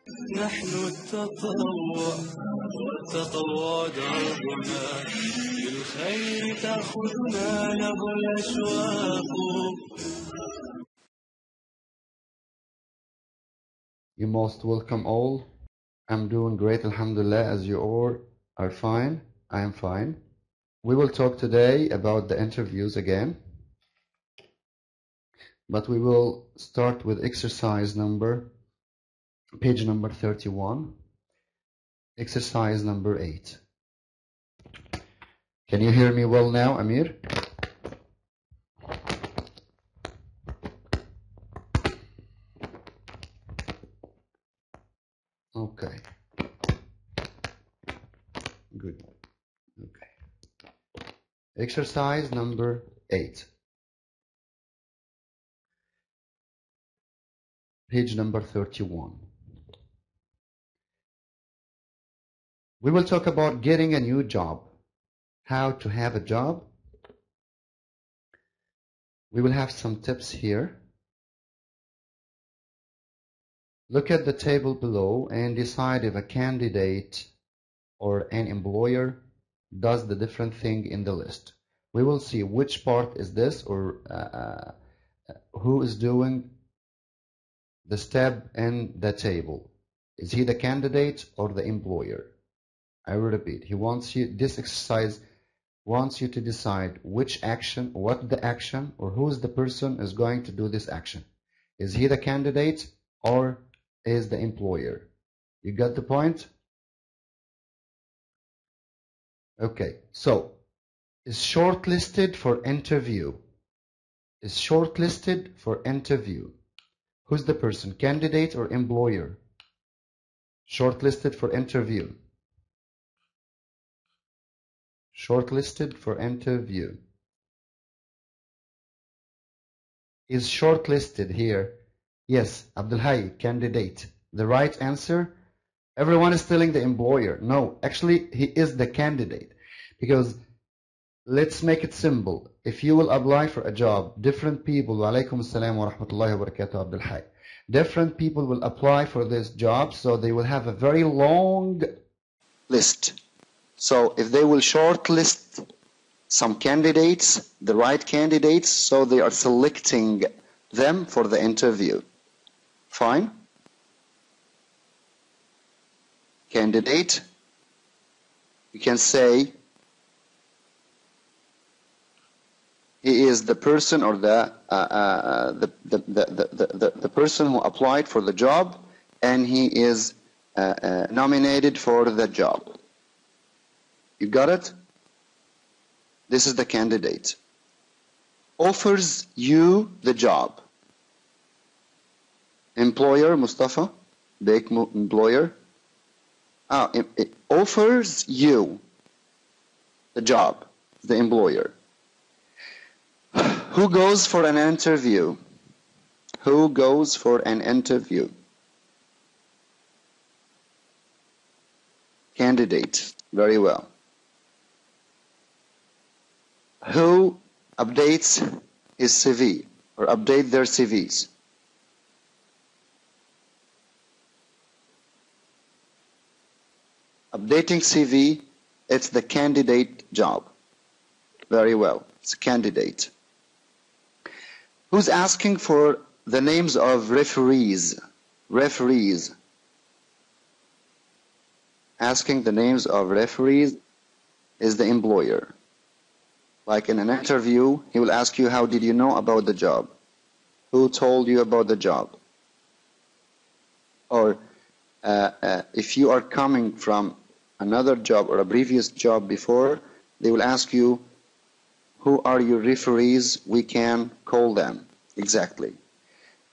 نحن التطوع والتطوع دربنا للخير تأخذنا له الأشواق. You most welcome all. I'm doing great, alhamdulillah, as you all are fine. I am fine. We will talk today about the interviews again, but we will start with exercise number, page number 31, exercise number 8. Can you hear me well now, Amir? Okay. Good. Okay. Exercise number 8. Page number 31. We will talk about getting a new job. How to have a job. We will have some tips here. Look at the table below and decide if a candidate or an employer does the different thing in the list. We will see which part is this, or who is doing the step in the table. Is he the candidate or the employer? I will repeat. This exercise wants you to decide which action, what the action, or who's the person is going to do this action. Is he the candidate or is the employer? You got the point? Okay, so is shortlisted for interview. Is shortlisted for interview. Who's the person, candidate or employer? Shortlisted for interview. Shortlisted for interview. Is shortlisted here? Yes, Abdul Hayy, candidate. The right answer? Everyone is telling the employer. No, actually he is the candidate. Because let's make it simple. If you will apply for a job, different people, wa alaikum assalam wa rahmatullahi wa barakatuh, Abdul Hayy. Different people will apply for this job, so they will have a very long list. So if they will shortlist some candidates, the right candidates, so they are selecting them for the interview. Fine? Candidate, you can say he is the person or the person who applied for the job, and he is nominated for the job. You got it? This is the candidate. Offers you the job. Employer, Mustafa, big employer. It offers you the job, the employer. Who goes for an interview? Who goes for an interview? Candidate. Very well. Who updates his CV or update their CVs? Updating CV, it's the candidate job. Very well. It's a candidate. Who's asking for the names of referees? Referees. Asking the names of referees is the employer. Like in an interview, he will ask you, how did you know about the job? Who told you about the job? Or if you are coming from another job or a previous job before, they will ask you, who are your referees? We can call them. Exactly.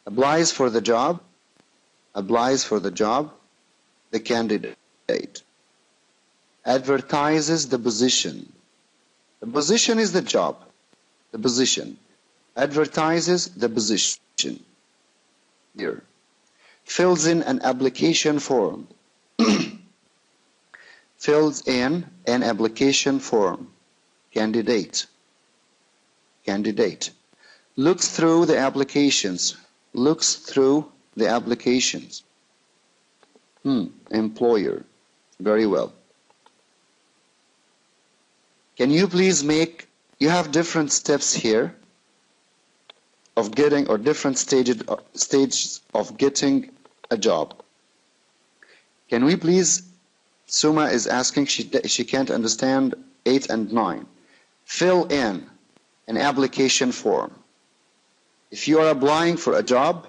Applies for the job. Applies for the job. The candidate. Advertises the position. The position is the job. The position. Advertises the position. Here. Fills in an application form. Fills in an application form. Candidate. Candidate. Looks through the applications. Looks through the applications. Employer. Very well. Can you please make, you have different steps here of getting, or different stages of getting a job. Can we please, Suma is asking, she can't understand 8 and 9. Fill in an application form. If you are applying for a job,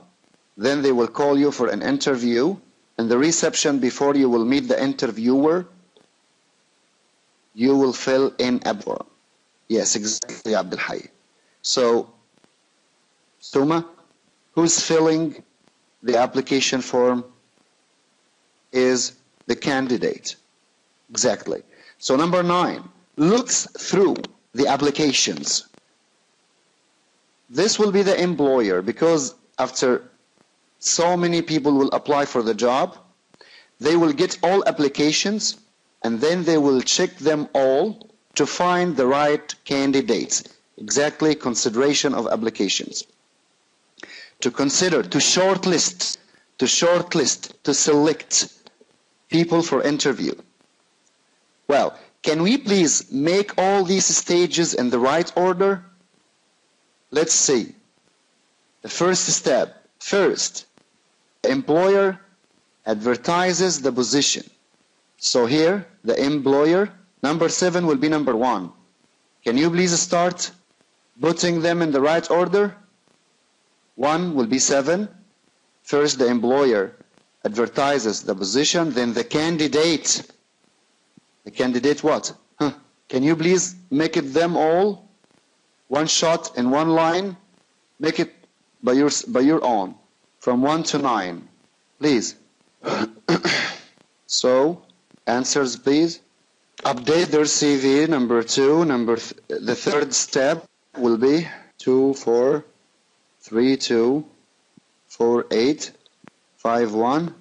then they will call you for an interview. In the reception, before you will meet the interviewer, you will fill in a form. Yes, exactly, Abdul Hayy. So, Suma, who's filling the application form is the candidate. Exactly. So number 9, looks through the applications. This will be the employer, because after so many people will apply for the job, they will get all applications and then they will check them all to find the right candidates. Exactly, consideration of applications. To consider, to shortlist, to select people for interview. Well, can we please make all these stages in the right order? Let's see. The first step. First, the employer advertises the position. So here, the employer, number 7 will be number 1. Can you please start putting them in the right order? 1 will be 7. First, the employer advertises the position, then the candidate. The candidate what? Can you please make it them all? One shot in one line? Make it by your own. From 1 to 9. Please. So, answers please. Update their CV, number 2. The third step will be 2, 4, 3, 2, 4, 8, 5, 1,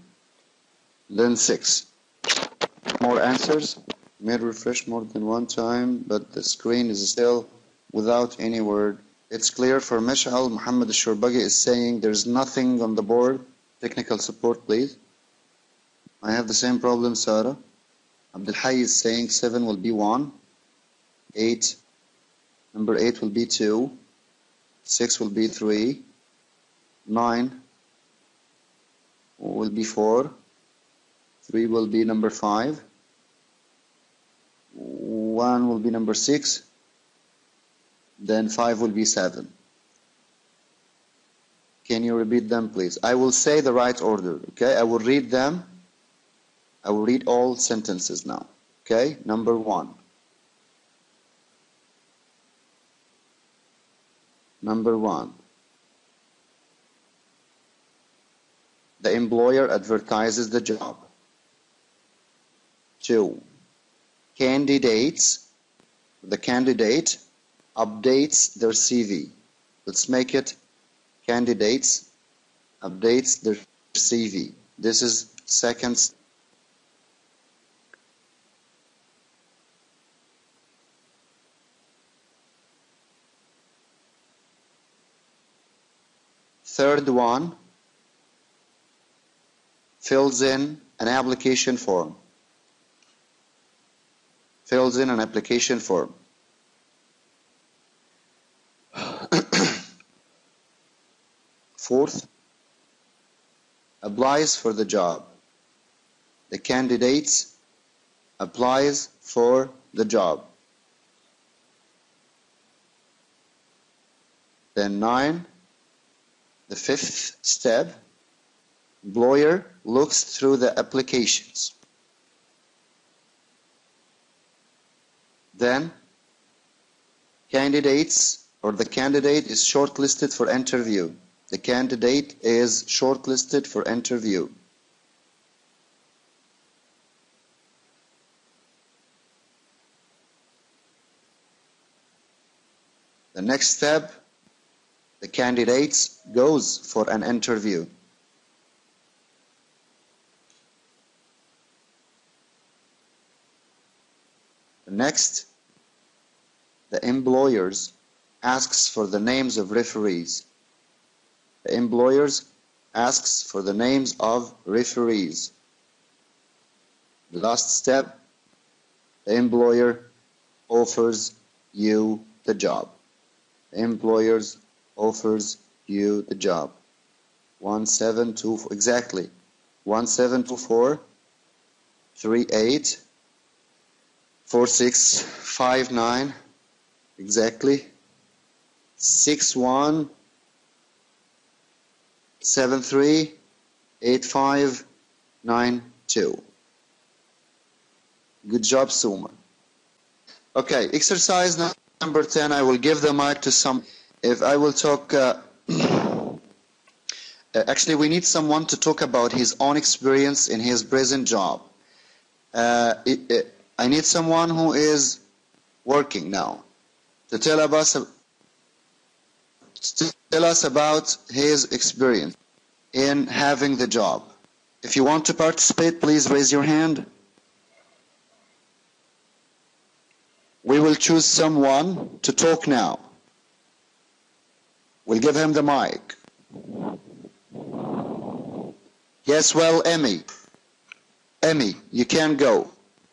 then 6. More answers. May refresh more than one time, but the screen is still without any word. It's clear for Mish'al. Muhammad al-Shurbagi is saying there's nothing on the board. Technical support, please. I have the same problem, Sarah. Abdul Hayy is saying 7 will be 1. 8. Number 8 will be 2. 6 will be 3. 9 will be 4. 3 will be number 5. 1 will be number 6. Then 5 will be 7. Can you repeat them, please? I will say the right order, okay? I will read them. I will read all sentences now, okay? Number 1. Number 1. The employer advertises the job. 2. The candidate updates their CV. Let's make it candidates updates their CV. This is second. Third one, fills in an application form. Fills in an application form. Fourth, applies for the job. The candidate applies for the job. Then 9, the fifth step, employer looks through the applications. Then candidates, or the candidate is shortlisted for interview. The candidate is shortlisted for interview. The next step, the candidate goes for an interview. Next, the employers asks for the names of referees. The employers asks for the names of referees. The last step, the employer offers you the job. The employer offers you the job. 1724, exactly. 1724 38 4659, exactly. 6173 8592. Good job, Suma. Okay, exercise number 10. I will give the mic to some. If I will talk, actually, we need someone to talk about his own experience in his present job. I need someone who is working now to tell us about his experience in having the job. If you want to participate, please raise your hand. We will choose someone to talk now. We'll give him the mic. Yes, well, Emmy. Emmy, you can go.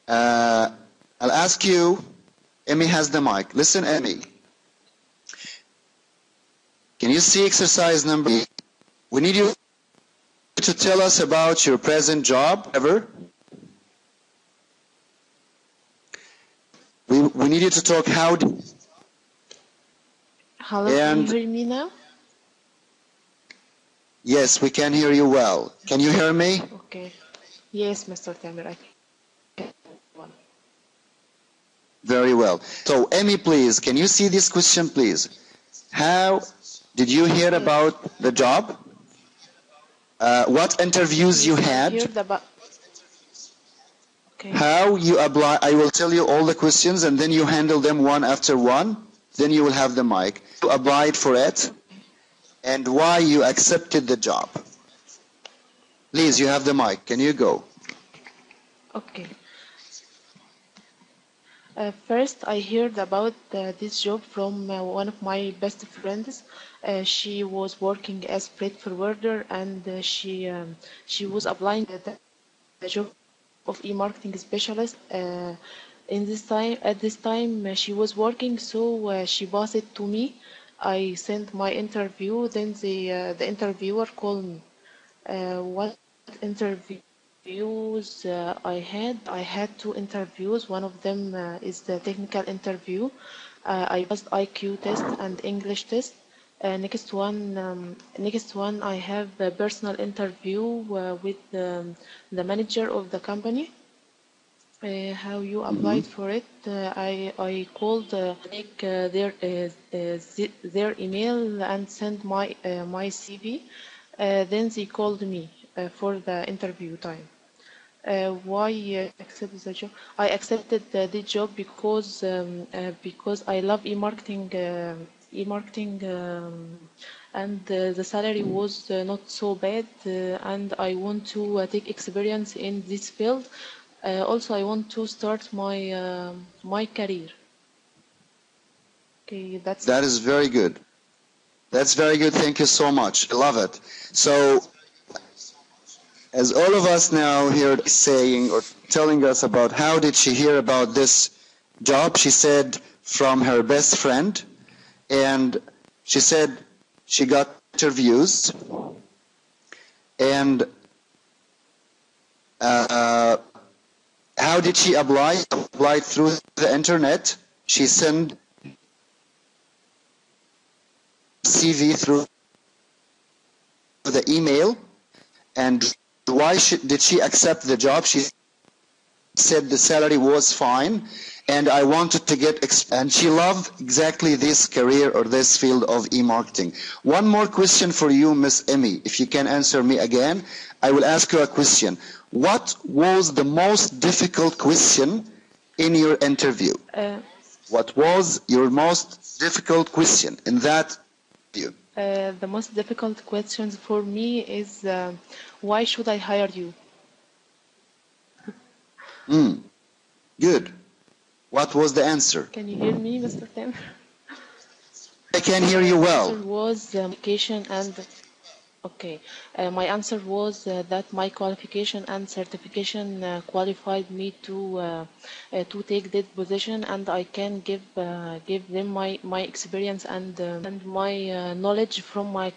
I'll ask you. Emmy has the mic. Listen, Emmy. Can you see exercise number 8? We need you to tell us about your present job ever. We need you to talk how. Hello, can you hear me now? Yes, we can hear you well. Can you hear me? Okay. Yes, Mr. Tamer, I can. Very well. So, Emmy, please, can you see this question, please? How did you hear about the job? What interviews you had? Okay. How you apply? I will tell you all the questions and then you handle them one after one. Then you will have the mic. You applied for it and why you accepted the job. Please, you have the mic. Can you go? Okay. First, I heard about this job from one of my best friends. She was working as freight forwarder, and she was applying the job of e-marketing specialist. At this time, she was working, so she passed it to me. I sent my interview. Then the interviewer called me. What interviews I had 2 interviews. One of them is the technical interview. I passed IQ test and English test. Next one I have a personal interview with the manager of the company. How you applied for it? I called their email and sent my CV. Then they called me for the interview time. Why accept the job? I accepted the job because I love e-marketing, and the salary was not so bad, and I want to take experience in this field. Also, I want to start my career. Okay, that is very good. That's very good. Thank you so much. I love it. So, as all of us now here saying or telling us about how did she hear about this job, she said from her best friend, and she said she got interviews, and how did she apply? Applied through the internet. She sent CV through the email. And why did she accept the job? She said the salary was fine and I wanted to get and she loved exactly this career or this field of e-marketing. One more question for you, Miss Emmy. If you can answer me again, I will ask you a question. What was the most difficult question in your interview? What was your most difficult question in that interview? The most difficult questions for me is why should I hire you? Good. What was the answer? Can you hear me, Mr. Tim? I can hear you well. The answer was education and Okay, my answer was that my qualification and certification qualified me to take that position, and I can give them my experience and my knowledge from my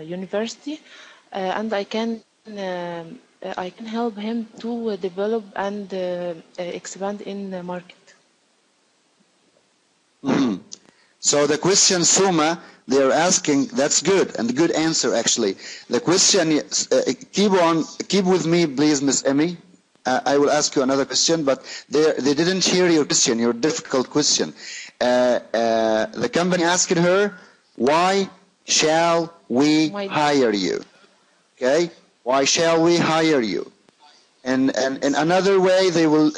university, and I can help him to develop and expand in the market. Mhm. So the question, Suma, they are asking, that's good, and a good answer actually. The question, keep with me please, Miss Emmy. I will ask you another question, but they didn't hear your question, your difficult question. The company asking her, why shall we hire you? Okay, why shall we hire you? And in another way, they will,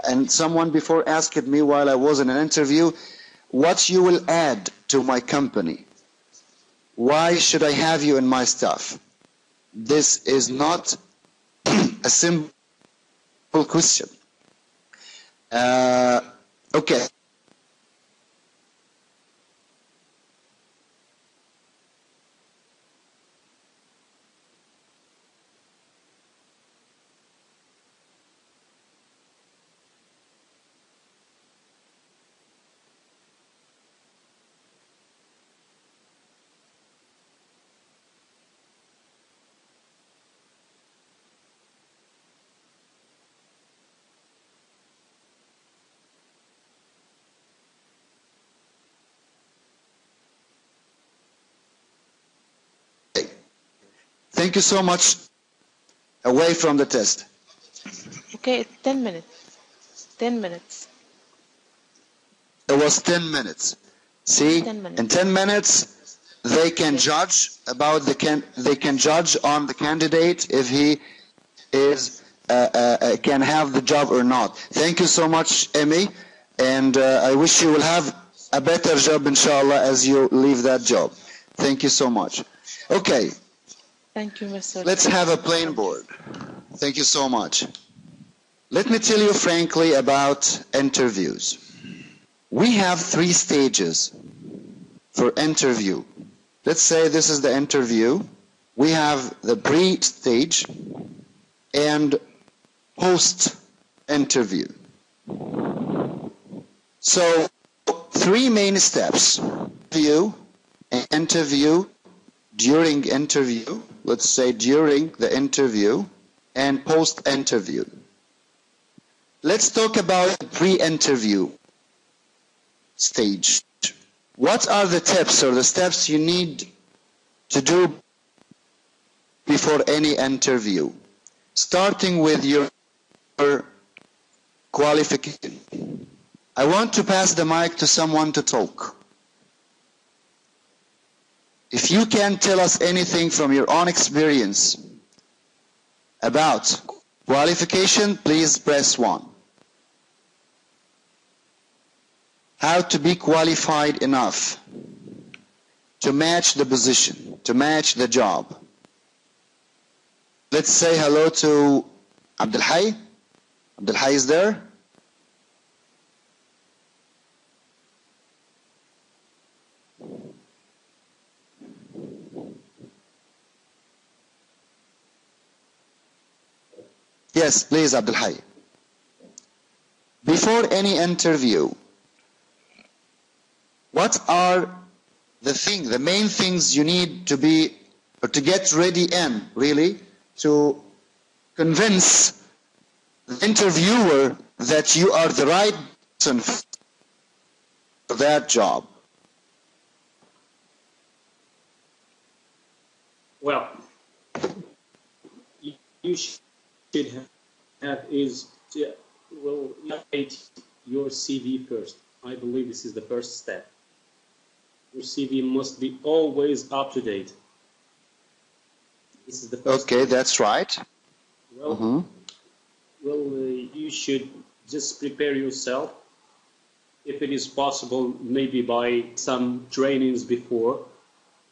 and someone before asked me while I was in an interview, what you will add to my company? Why should I have you in my staff? This is not a simple question. Okay. Thank you so much. Away from the test. Okay, 10 minutes. 10 minutes. It was 10 minutes. See, 10 minutes. in 10 minutes, they can judge about they can judge on the candidate if he is can have the job or not. Thank you so much, Emmy, and I wish you will have a better job, inshallah, as you leave that job. Thank you so much. Okay. Thank you, Mr. Let's have a plain board. Thank you so much. Let me tell you frankly about interviews. We have 3 stages for interview. Let's say this is the interview. We have the pre-stage and post-interview. So 3 main steps. Interview, during interview, let's say during the interview, and post-interview. Let's talk about the pre-interview stage. What are the tips or the steps you need to do before any interview? Starting with your qualification. I want to pass the mic to someone to talk. If you can tell us anything from your own experience about qualification, please press 1. How to be qualified enough to match the position, to match the job. Let's say hello to Abdul Hayy. Abdul Hayy is there? Yes, please, Abdul Hayy. Before any interview, what are the main things you need to be, or to get ready in, really, to convince the interviewer that you are the right person for that job? Well, you should have is to, well, update your CV first. I believe this is the first step. Your CV must be always up to date. This is the first. Okay, step. That's right. Well, you should just prepare yourself. If it is possible, maybe by some trainings before.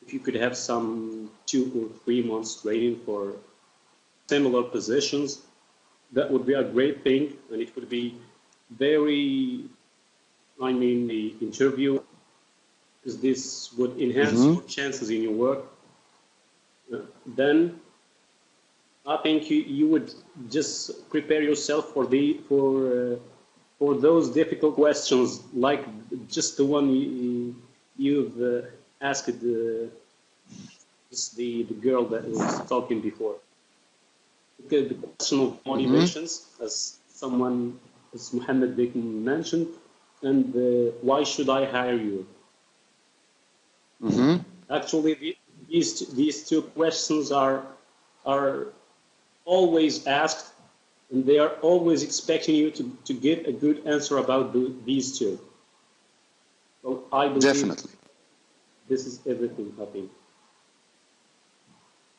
If you could have some 2 or 3 months training for similar positions, that would be a great thing, and it would be very, the interview because this would enhance your chances in your work, then I think you would just prepare yourself for those difficult questions, like just the one you've asked the girl that was talking before. The question of motivations, as Mohammed Bek mentioned, and why should I hire you? Actually, these two questions are always asked, and they are always expecting you to give a good answer about these two. So I believe definitely this is everything, I think.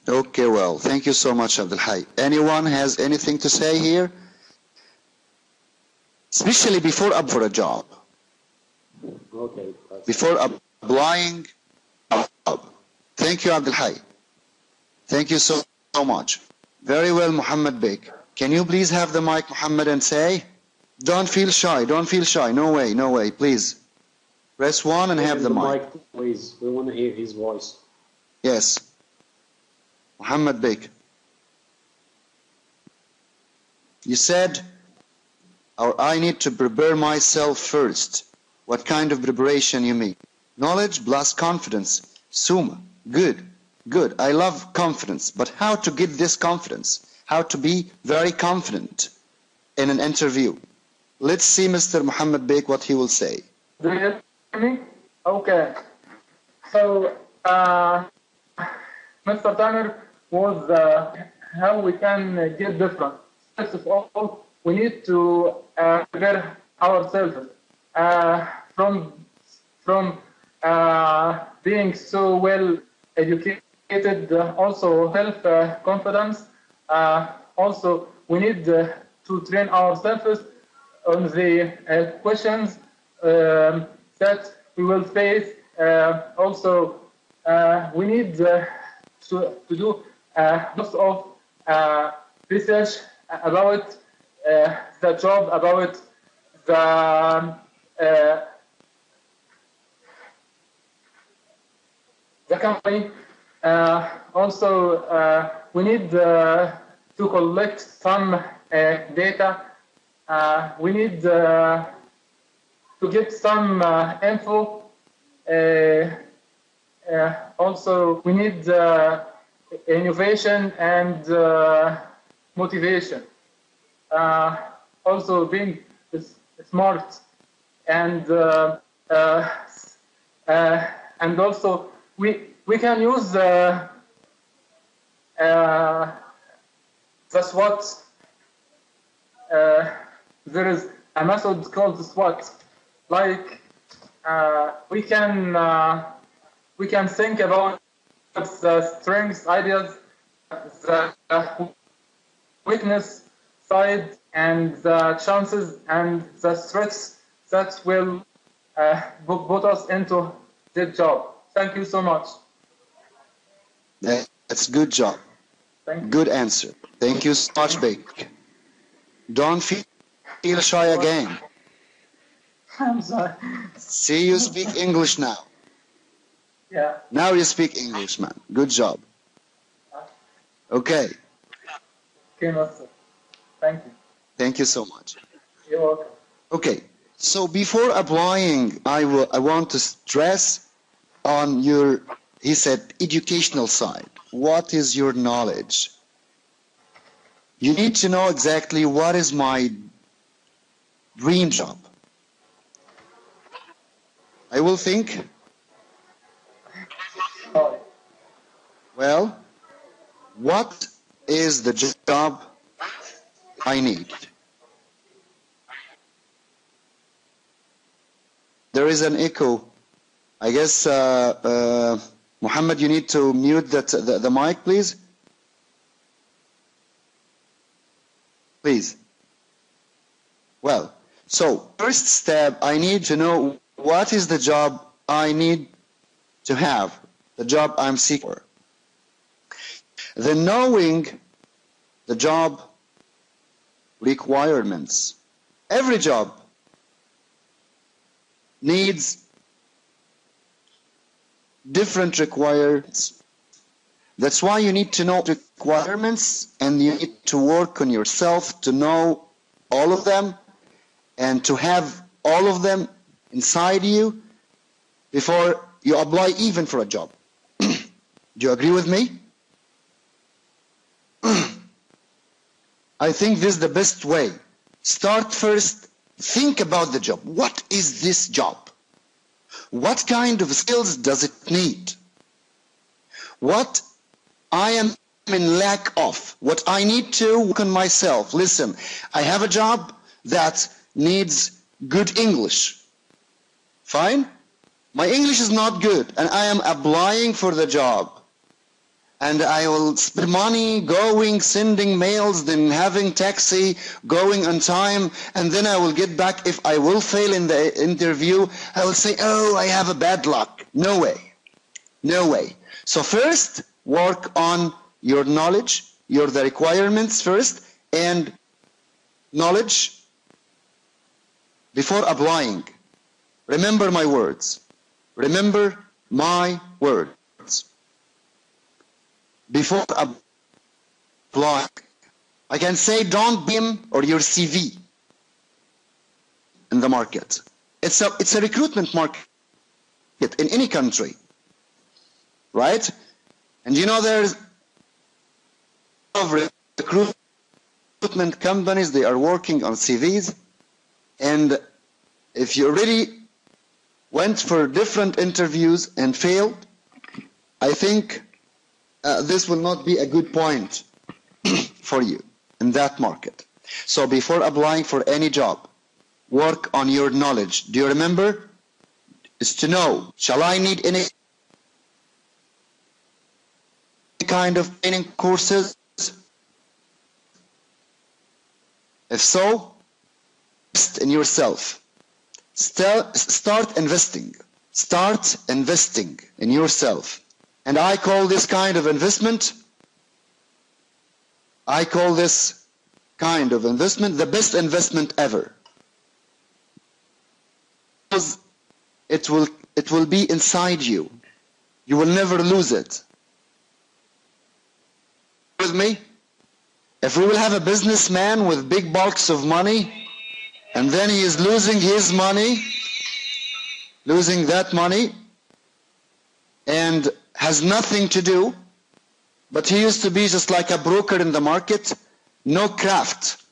Okay, well, thank you so much, Abdulhai. Anyone has anything to say here? Especially before up for a job. Okay. Before applying a job. Thank you, Abdulhai. Thank you so much. Very well, Muhammad Bek. Can you please have the mic, Muhammad, and say? Don't feel shy. Don't feel shy. No way. No way. Please. Press 1 and have the mic. Please. We want to hear his voice. Yes. Muhammad Bek. You said, I need to prepare myself first. What kind of preparation you mean? Knowledge plus confidence. Suma. Good. Good. I love confidence. But how to get this confidence? How to be very confident in an interview? Let's see Mr. Muhammad Bek what he will say. Do you hear me? Okay. So, Mr. Tamer was how we can get different. First of all, we need to prepare ourselves from being so well educated, also self-confidence. Also, we need to train ourselves on the questions that we will face. Also, we need to do lots of research about the job, about the company. Also, we need to collect some data. We need to get some info. Also, we need innovation and motivation. Also, being smart and also we can use the SWOT. There is a method called SWOT. Like we can think about the strengths, ideas, the weakness side, and the chances and the threats that will put us into the job. Thank you so much. That's good job. Good answer. Thank you so much, Bek. Don't feel shy again. I'm sorry. See, you speak English now. Yeah. Now you speak English, man. Good job. Okay. Okay, master. Thank you. Thank you so much. You're welcome. Okay. So before applying, I want to stress on your, he said, educational side. What is your knowledge? You need to know exactly what is my dream job. I will think. Well, what is the job I need? There is an echo. I guess, Muhammad, you need to mute the mic, please. Please. Well, so first step, I need to know what is the job I need to have, the job I'm seeking for. Then knowing the job requirements. Every job needs different requirements. That's why you need to know requirements, and you need to work on yourself to know all of them and to have all of them inside you before you apply even for a job. Do you agree with me? I think this is the best way. Start first, think about the job. What is this job? What kind of skills does it need? What I am in lack of, what I need to work on myself. Listen, I have a job that needs good English. Fine? My English is not good, and I am applying for the job. And I will spend money going, sending mails, then having taxi, going on time, and then I will get back. If I will fail in the interview, I will say, oh, I have a bad luck. No way. No way. So first, work on your knowledge, the requirements first, and knowledge before applying. Remember my words. Remember my words. Before applying, I can say don't beam or your CV in the market. It's a recruitment market in any country, right? And you know there's recruitment companies, they are working on CVs, and if you already went for different interviews and failed, I think this will not be a good point for you in that market. So before applying for any job, work on your knowledge. Do you remember? Is to know, shall I need any kind of training courses? If so, invest in yourself. Start investing. Start investing in yourself. And I call this kind of investment, the best investment ever. Because it will be inside you. You will never lose it. With me? If we will have a businessman with big bulks of money, and then he is losing his money, losing that money, and has nothing to do, but he used to be just like a broker in the market, no craft,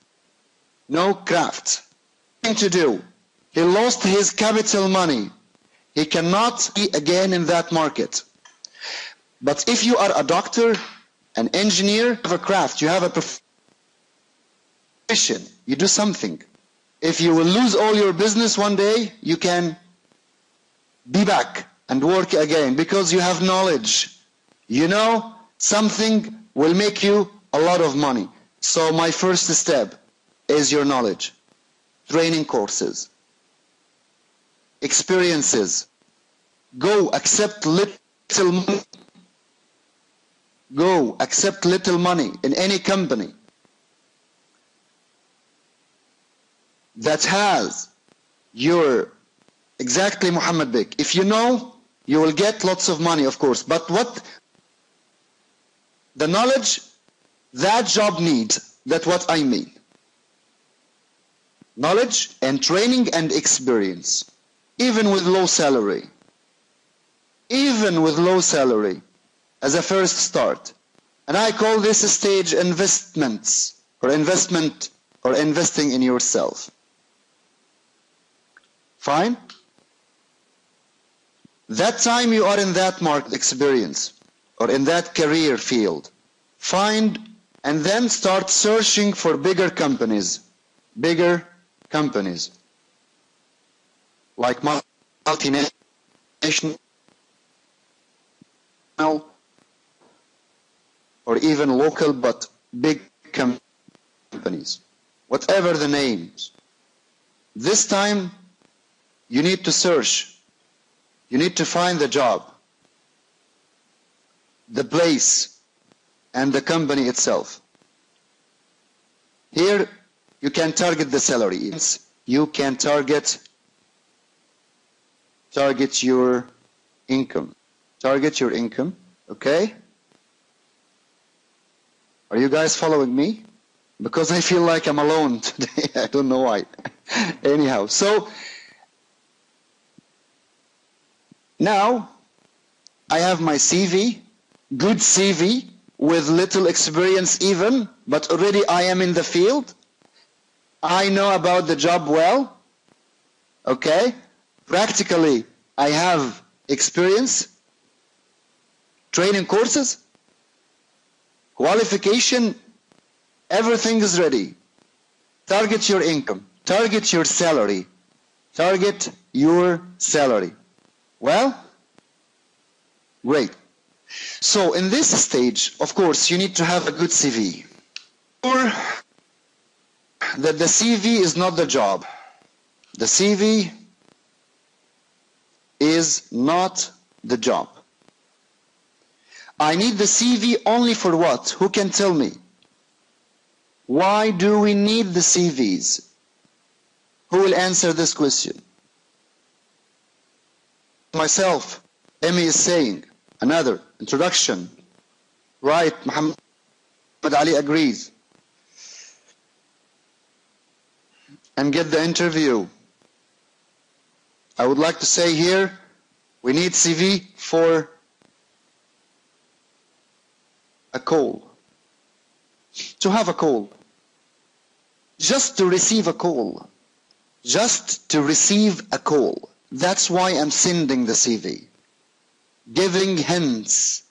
nothing to do. He lost his capital money. He cannot be again in that market. But if you are a doctor, an engineer, you have a craft, you have a profession, you do something. If you will lose all your business one day, you can be back and work again because you have knowledge. You know something will make you a lot of money. So my first step is your knowledge. Training courses, experiences. Go accept little money. Go accept little money in any company that has your exactly Muhammad Bek. If you know, you will get lots of money, of course. But what the knowledge that job needs, that's what I mean. Knowledge and training and experience, even with low salary. Even with low salary as a first start. And I call this stage investments or investment or investing in yourself. Fine? That time you are in that market experience or in that career field, find and then start searching for bigger companies like multinational or even local but big companies, whatever the names. This time you need to search. You need to find the job, the place, and the company itself. Here, you can target the salary. You can target your income. Target your income. Okay? Are you guys following me? Because I feel like I'm alone today. I don't know why. Anyhow, so now I have my CV, good CV, with little experience even, but already I am in the field. I know about the job well. Okay? Practically, I have experience, training courses, qualification, everything is ready. Target your income. Target your salary. Target your salary. Well, great. So in this stage, of course, you need to have a good CV. Or that the CV is not the job. The CV is not the job. I need the CV only for what? Who can tell me? Why do we need the CVs? Who will answer this question? Myself. Emmy is saying. Another. Introduction. Right. Muhammad Ali agrees. And get the interview. I would like to say here, we need CV for a call. To have a call. Just to receive a call. Just to receive a call. That's why I'm sending the CV. Giving hints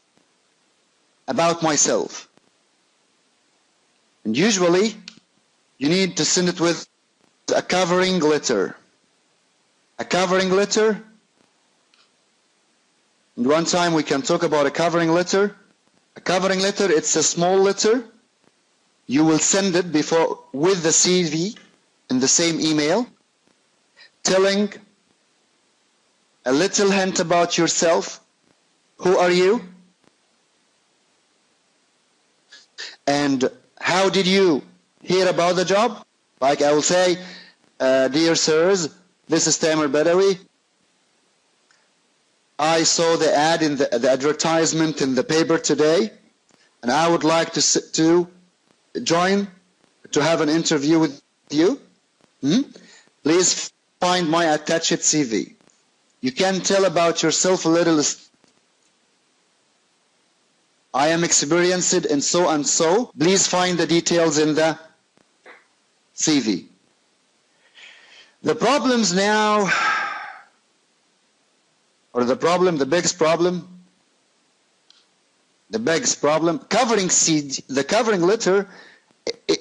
about myself. And usually, you need to send it with a covering letter. A covering letter. And one time we can talk about a covering letter. A covering letter, it's a small letter. You will send it before with the CV in the same email, telling a little hint about yourself. Who are you? And how did you hear about the job? Like I will say, dear sirs, this is Tamer Badawi. I saw the ad in the advertisement in the paper today, and I would like to join, to have an interview with you. Please find my attached CV. You can tell about yourself a little. I am experienced in so and so. Please find the details in the CV. The problems now, or the biggest problem, covering the covering letter,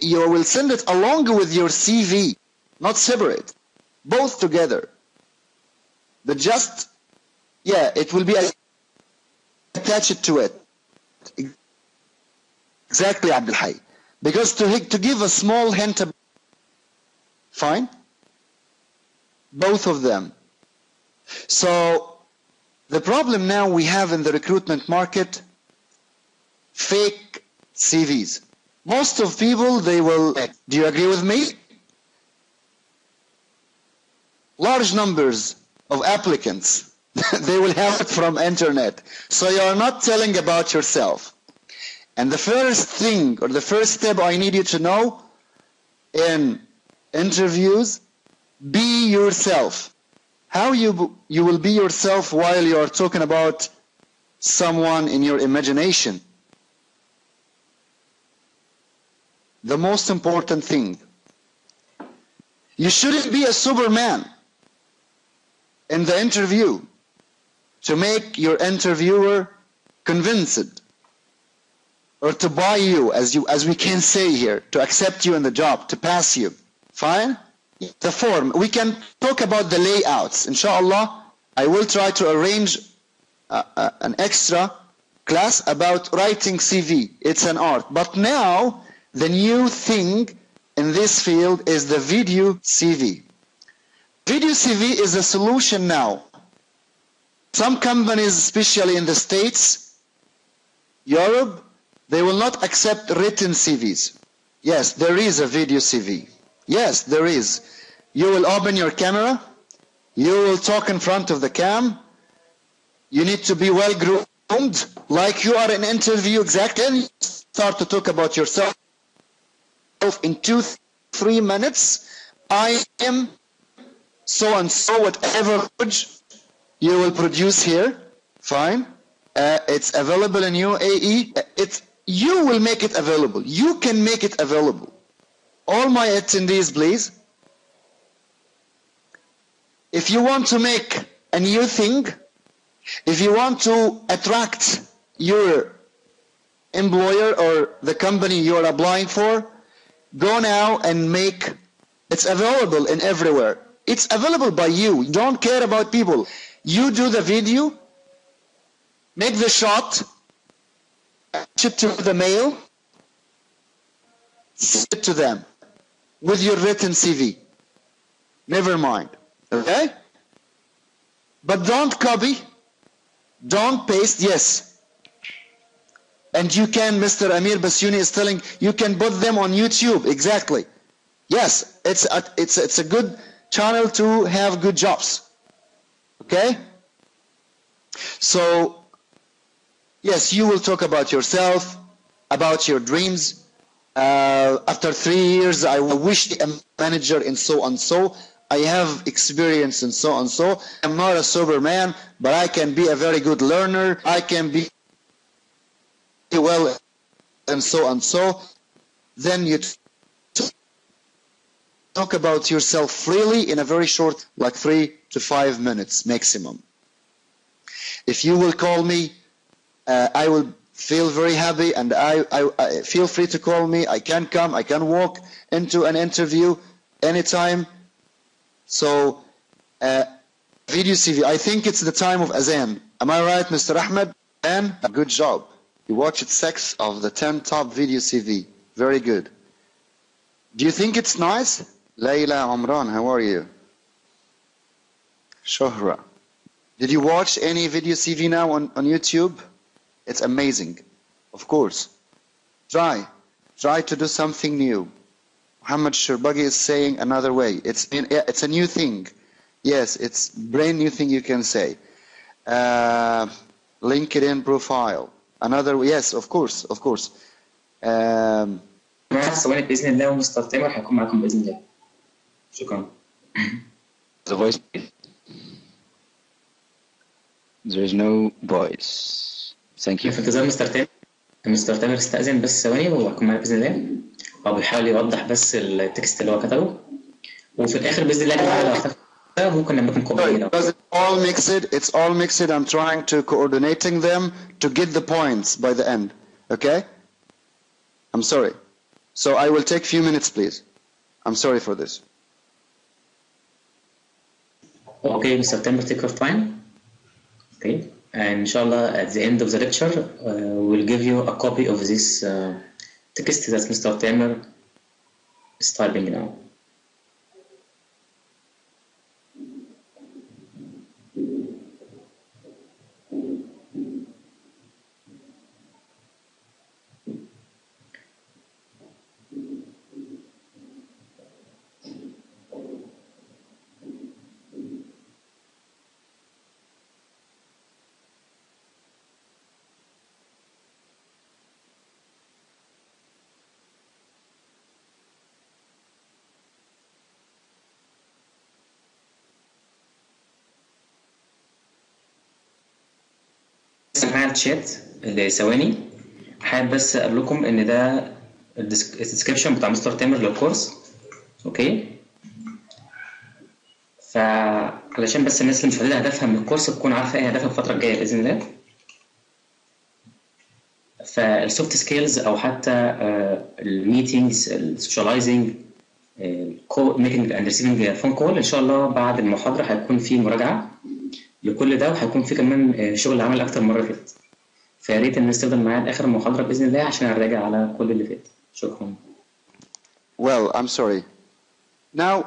you will send it along with your CV, not separate, both together. But just, it will be attached to it. Exactly, Abdul Hayy. Because to give a small hint, fine, both of them. So the problem now we have in the recruitment market, fake CVs. Most of people, they will, do you agree with me? Large numbers of applicants, they will have it from internet. So you are not telling about yourself. And the first thing, or the first step I need you to know in interviews, be yourself. How you will be yourself while you are talking about someone in your imagination. The most important thing. You shouldn't be a Superman in the interview to make your interviewer convinced, or to buy you, as we can say here, to accept you in the job, to pass you. Fine? The form. We can talk about the layouts. Inshallah, I will try to arrange an extra class about writing CV. It's an art. But now, the new thing in this field is the video CV. Video CV is a solution now. Some companies, especially in the States, Europe, they will not accept written CVs. Yes, there is a video CV. Yes, there is. You will open your camera, you will talk in front of the cam, You need to be well groomed, like you are in an interview exactly. And you start to talk about yourself in 2-3 minutes. I am so and so, whatever you will produce here, fine. It's available in UAE. You will make it available. You can make it available. All my attendees, please. If you want to make a new thing, if you want to attract your employer or the company you are applying for, go now and make. It's available in everywhere. It's available by you. You don't care about people. You do the video, make the shot, attach it to the mail, send it to them with your written CV. Never mind. Okay? But don't copy, don't paste, yes. And you can, Mr. Amir Basyuni is telling, you can put them on YouTube, exactly. Yes, it's a good channel to have good jobs. Okay? So, yes, you will talk about yourself, about your dreams. After 3 years, I wish a manager in so and so. I have experience in so and so. I'm not a Superman, but I can be a very good learner. I can be well and so and so. Then you talk about yourself freely in a very short, like 3 to 5 minutes maximum. If you will call me, I will feel very happy, and I feel free to call me. I can come, I can walk into an interview anytime. So, video CV, I think it's the time of Azan. Am I right, Mr. Ahmed? And good job. You watched 6 of the 10 top video CV. Very good. Do you think it's nice? Layla Omran, how are you? Shohra. Did you watch any video CV now on YouTube? It's amazing. Of course. Try to do something new. Muhammad Shirbagi is saying another way. It's a new thing. Yes, it's brand new thing you can say. LinkedIn profile. Another, yes, of course. ثواني بإذن الله ومستر تامر هيكون معاكم بإذن الله. شكرا. The voice. There is no voice. Thank you. في انتظار مستر تامر استأذن بس ثواني وهيكون معانا بإذن الله. هو بيحاول يوضح بس التكست اللي هو كتبه وفي الآخر بإذن الله لو ممكن نعمل كوبي. It's all mixed. I'm trying to coordinating them to get the points by the end. Okay? I'm sorry. So I will take few minutes, please. I'm sorry for this. Okay, Mr. September, take your time. Okay, and inshallah at the end of the lecture, we'll give you a copy of this text that Mr. Tamer is typing now. معايا الشات اللي ثواني حابب بس اقول لكم ان ده الديسكريبشن بتاع مستر تامر للكورس. اوكي، فعلشان بس الناس اللي مش محدده هدفها من الكورس تكون عارفه ايه هدفها الفتره الجايه باذن الله. فالسوفت سكيلز او حتى الميتينجز، السوشياليزنج، ميكينج اند ريسيفنج فون كول، ان شاء الله بعد المحاضره هيكون في مراجعه لكل ده وهيكون في كمان شغل عمل اكتر مره فات. فيا ريت الناس تفضل معايا لاخر المحاضره باذن الله عشان نراجع على كل اللي فات. شكرا. Well, I'm sorry. Now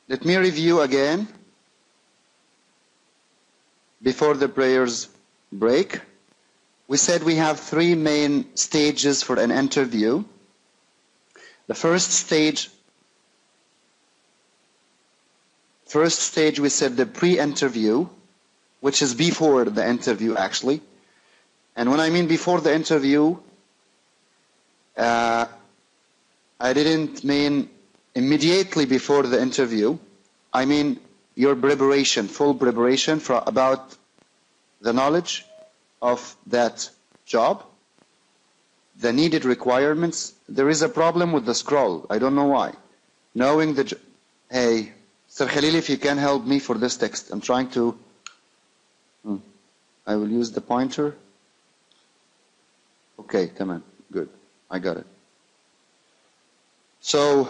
let me review again before the prayers break. We said we have 3 main stages for an interview. The first stage we said the pre-interview, which is before the interview actually. And when I mean before the interview, I didn't mean immediately before the interview. I mean your preparation, full preparation about the knowledge of that job, the needed requirements. There is a problem with the scroll. I don't know why. Knowing the... Hey, Sir Khalil, if you can help me for this text. I'm trying to... I will use the pointer. Okay, come on. Good. I got it. So,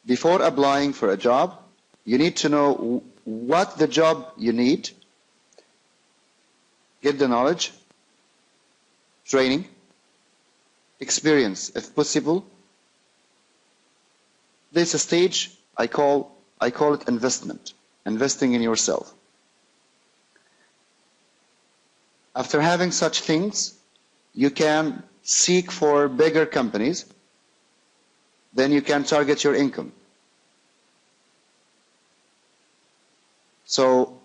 before applying for a job, you need to know what the job you need, get the knowledge, training, experience, if possible. This stage I call it investment, investing in yourself. After having such things, you can seek for bigger companies, then you can target your income. So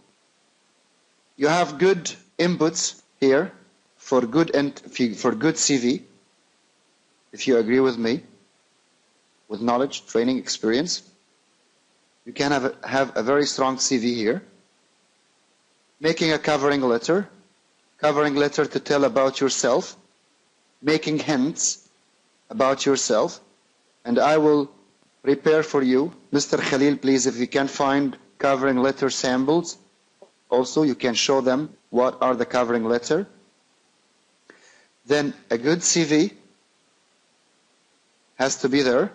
you have good inputs here for good CV, if you agree with me, with knowledge, training, experience. You can have a very strong CV here. Making a covering letter to tell about yourself, making hints about yourself, and I will prepare for you. Mr. Khalil, please, if you can find covering letter samples, also you can show them what are the covering letter. Then a good CV has to be there.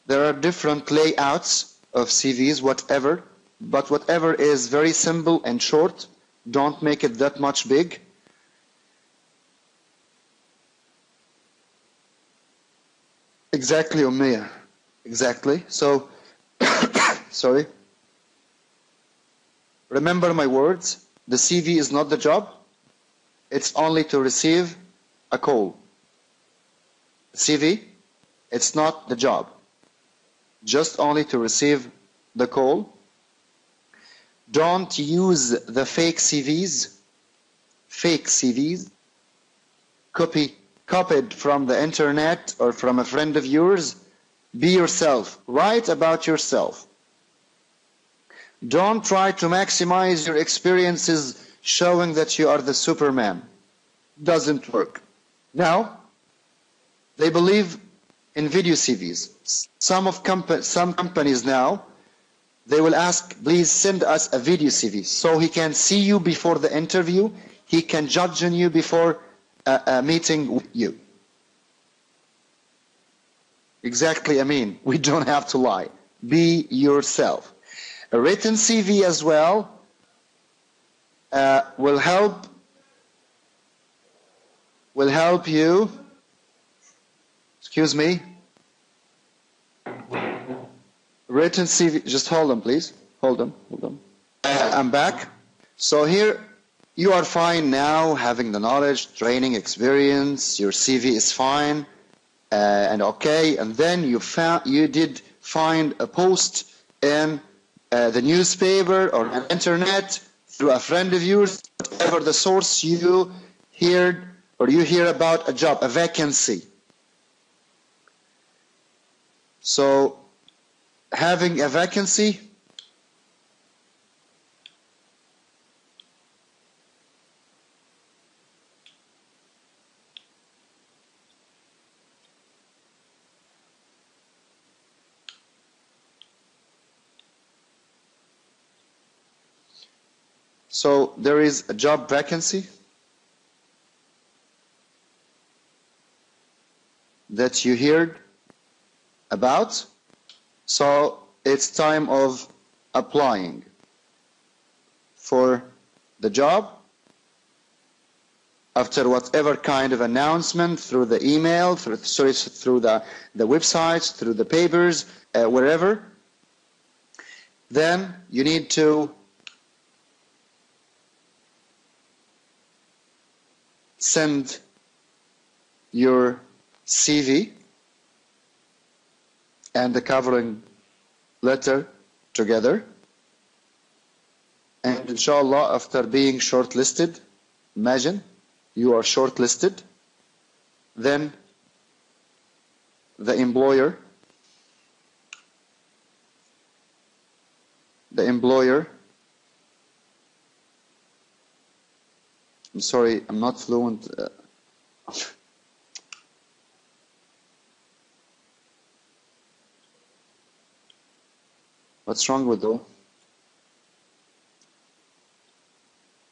There are different layouts of CVs, whatever, but whatever is very simple and short, don't make it that much big. Exactly, Umayya. Exactly. So, sorry. Remember my words. The CV is not the job. It's only to receive a call. CV, it's not the job. Just only to receive the call. Don't use the fake CVs. Fake CVs. Copied from the internet or from a friend of yours. Be yourself. Write about yourself. Don't try to maximize your experiences showing that you are the Superman. Doesn't work. Now, they believe in video CVs. Some companies now, they will ask, please send us a video CV so he can see you before the interview. He can judge on you before a meeting with you. Exactly, I mean, we don't have to lie. Be yourself. A written CV as well will help you. Excuse me. Written CV, just hold on, please. Hold on. I'm back. So here, you are fine now, having the knowledge, training, experience, your CV is fine, and okay, and then you did find a post in the newspaper or on the internet through a friend of yours, whatever the source you hear about a job, a vacancy. So having a vacancy, so there is a job vacancy that you heard about, so it's time of applying for the job after whatever kind of announcement, through the email, through the websites, through the papers, wherever. Then you need to send your CV and the covering letter together. And inshallah, after being shortlisted, imagine you are shortlisted, then the employer I'm sorry, I'm not fluent. What's wrong with though?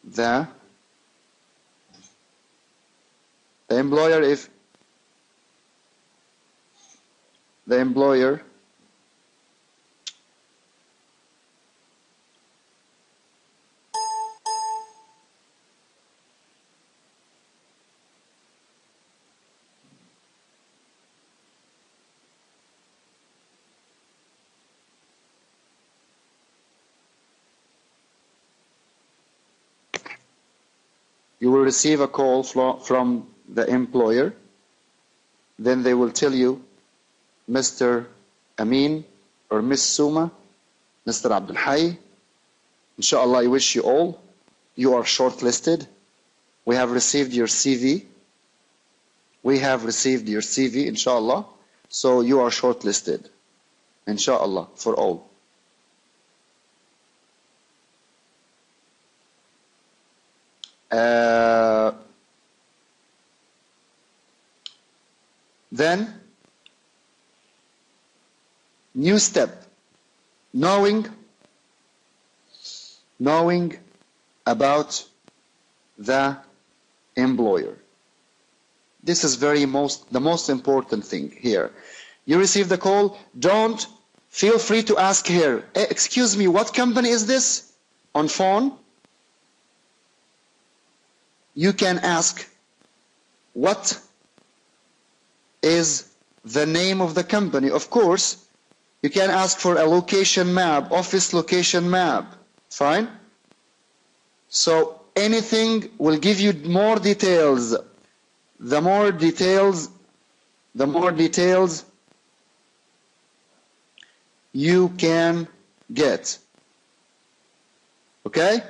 The employer, if the employer you will receive a call from the employer, then they will tell you, Mr. Amin or Miss Suma, Mr. Abdul Hayy, inshallah, I wish you all, you are shortlisted. We have received your CV. We have received your CV, inshallah. So you are shortlisted, inshallah, for all. Then, new step, knowing about the employer. This is the most important thing here. You receive the call, don't feel free to ask here, excuse me, what company is this? On phone. You can ask, what is the name of the company? Of course, you can ask for a location map, office location map. Fine? So anything will give you more details. The more details you can get. Okay?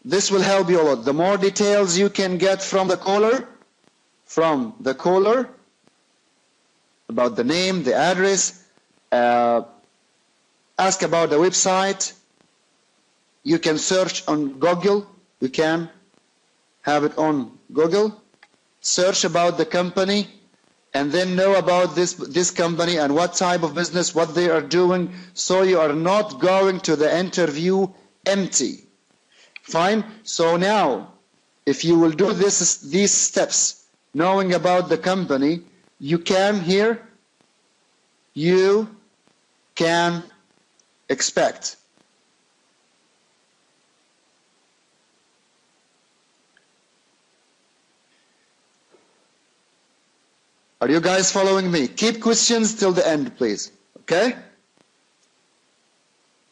This will help you a lot. The more details you can get from the caller, about the name, the address, ask about the website. You can search on Google. You can have it on Google. Search about the company, and then know about this company and what type of business, what they are doing, so you are not going to the interview empty. Fine? So now, if you will do these steps, knowing about the company, you can expect. Are you guys following me? Keep questions till the end, please. Okay?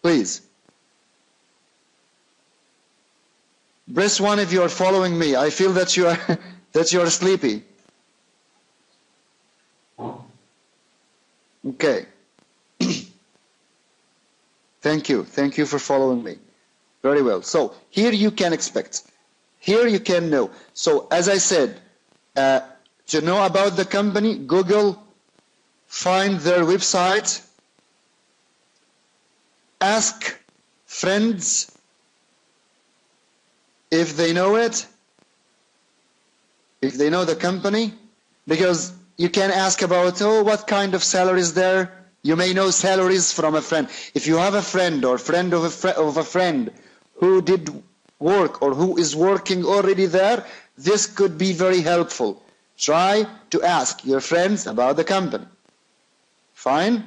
Please. Press 1 if you are following me. I feel that you are sleepy. Okay. Thank you. Thank you for following me. Very well. So here you can expect. Here you can know. So as I said, to know about the company, Google, find their website, ask friends if they know it, if they know the company, because you can ask about, what kind of salary is there? You may know salaries from a friend. If you have a friend or friend of a friend who did work or who is working already there, this could be very helpful. Try to ask your friends about the company. Fine?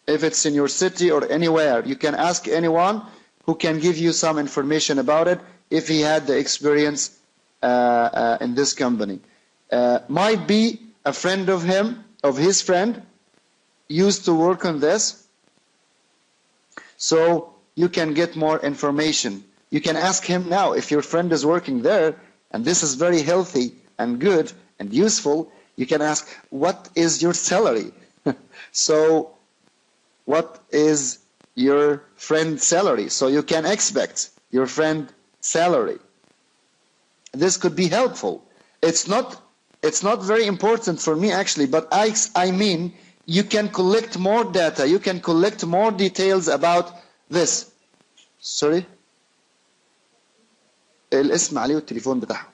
If it's in your city or anywhere, you can ask anyone who can give you some information about it if he had the experience in this company. Might be a friend of his friend, used to work on this, so you can get more information. You can ask him now if your friend is working there, and this is very healthy and good and useful. You can ask, what is your salary? So, what is your friend's salary? So you can expect your friend's salary. This could be helpful. It's not very important for me actually, but I mean, you can collect more data, you can collect more details about this. Sorry? الاسم عليه والتليفون بتاعه.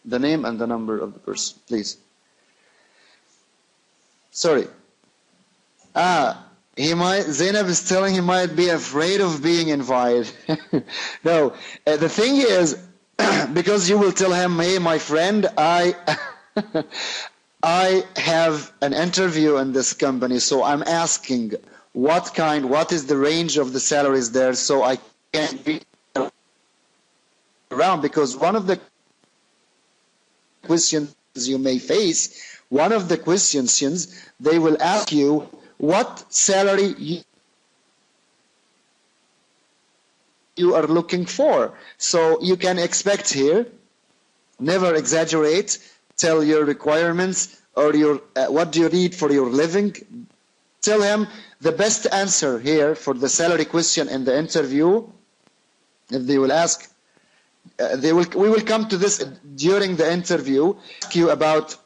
The name and the number of the person, please. Sorry. Zainab is telling he might be afraid of being invited. No, the thing is, because you will tell him, hey, my friend, I have an interview in this company, so I'm asking what is the range of the salaries there, so I can be around, because one of the questions you may face, one of the questions they will ask you, what salary you are looking for. So you can expect here, never exaggerate, tell your requirements or your what do you need for your living. Tell him the best answer here for the salary question in the interview. If they will ask, we will come to this during the interview, ask you about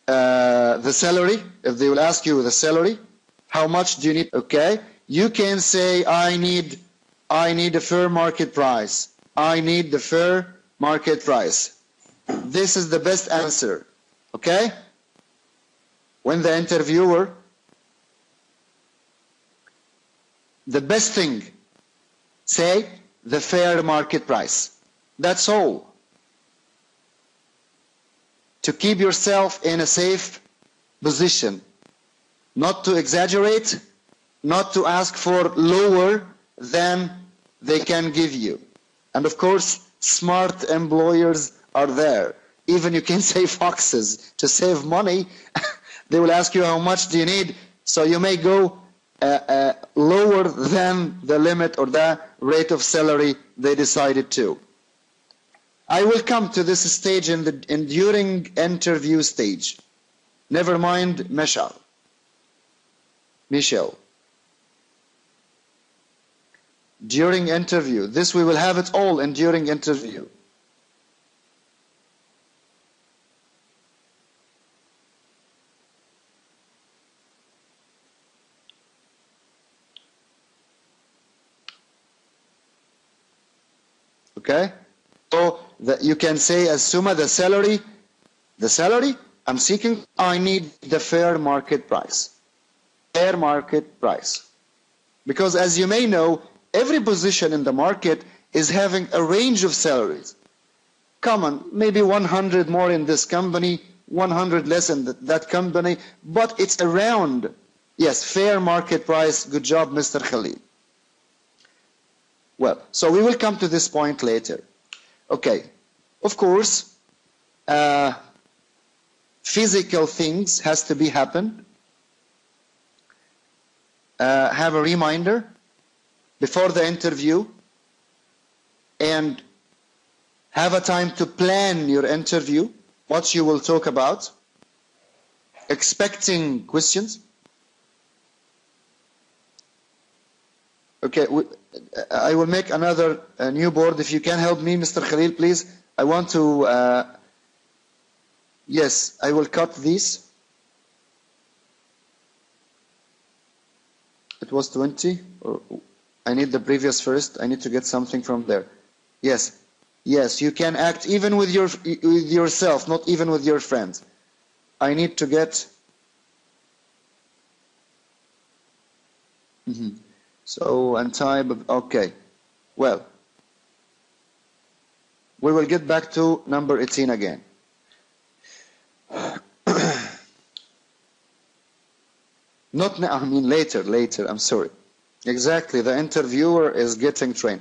the salary. If they will ask you the salary, how much do you need? Okay, you can say, I need a fair market price. I need the fair market price. This is the best answer. Okay? When the interviewer, the best thing, say the fair market price. That's all. To keep yourself in a safe position. Not to exaggerate, not to ask for lower than they can give you. And of course, smart employers are there. Even you can say foxes to save money. They will ask you how much do you need, so you may go lower than the limit or the rate of salary they decided to. I will come to this stage during interview stage. Never mind Michelle. During interview. This we will have it all in during interview. Okay? So you can say, as Suma, the salary I'm seeking, I need the fair market price. Fair market price. Because as you may know, every position in the market is having a range of salaries. Common, maybe 100 more in this company, 100 less in that company, but it's around, yes, fair market price. Good job, Mr. Khalid. Well, so we will come to this point later. Okay, of course, physical things has to be happen. Have a reminder before the interview and have a time to plan your interview, what you will talk about, expecting questions. Okay, I will make another new board. If you can help me, Mr. Khalil, please. I want to, yes, I will cut these. It was 20. Or I need the previous first. I need to get something from there. Yes, yes, you can act even with yourself, not even with your friends. I need to get. So, and type of, okay. Well, we will get back to number 18 again. Not now, I mean later, I'm sorry. Exactly, the interviewer is getting trained.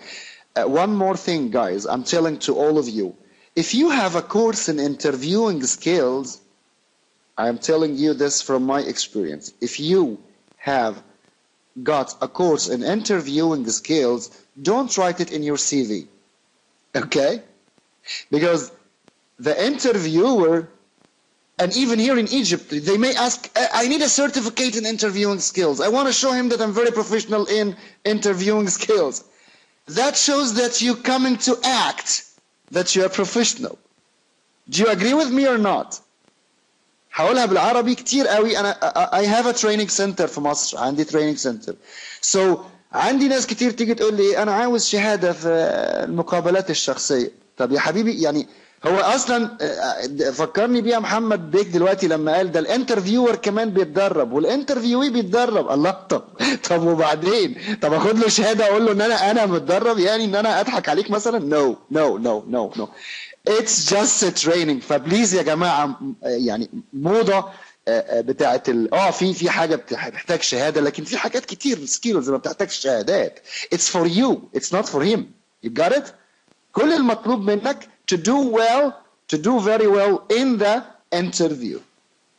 One more thing, guys, I'm telling to all of you. If you have a course in interviewing skills, I'm telling you this from my experience. If you have got a course in interviewing skills, don't write it in your CV. Okay? Because the interviewer And even here in Egypt, they may ask, I need a certificate in interviewing skills. I want to show him that I'm very professional in interviewing skills. That shows that you're coming to act that you are professional. Do you agree with me or not? هقولها بالعربي كتير قوي. I have a training center في مصر. عندي training center. So عندي ناس كتير تيجي تقول لي أنا عاوز شهادة في المقابلات الشخصية. طب يا حبيبي يعني هو اصلا فكرني بيها محمد بيك دلوقتي لما قال ده الانترفيور كمان بيتدرب والانترفيوي بيتدرب. الله طب وبعدين طب اخد له شهاده اقول له ان انا متدرب يعني ان انا اضحك عليك مثلا؟ no it's just a training. فبليز يا جماعه يعني موضه بتاعت في حاجه بتحتاج شهاده لكن في حاجات كتير سكيلز ما بتحتاجش شهادات. It's for you, it's not for him. You got it? كل المطلوب منك to do very well in the interview.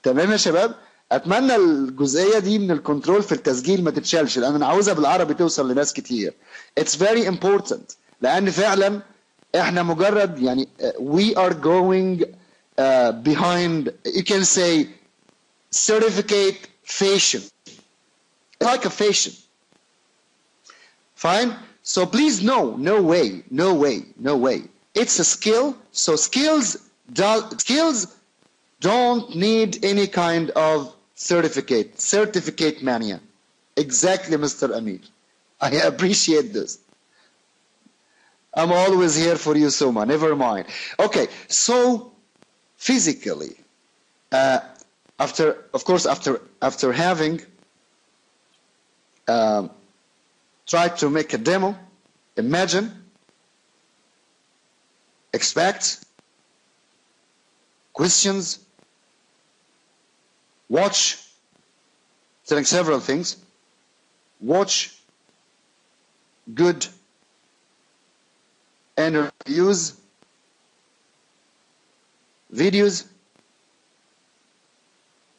تمام يا شباب؟ اتمنى الجزئيه دي من الكنترول في التسجيل ما تتشالش لان انا عاوزها بالعربي توصل لناس كتير. It's very important لان فعلا احنا مجرد يعني we are going behind you can say certificate fashion. It's like a fashion. Fine? So please no way. It's a skill. So skills don't need any kind of certificate mania. Exactly, Mr. Amir. I appreciate this. I'm always here for you, Soma. Never mind. Okay, so physically, after having tried to make a demo, imagine, expect, questions, watch, telling several things, watch good interviews, videos.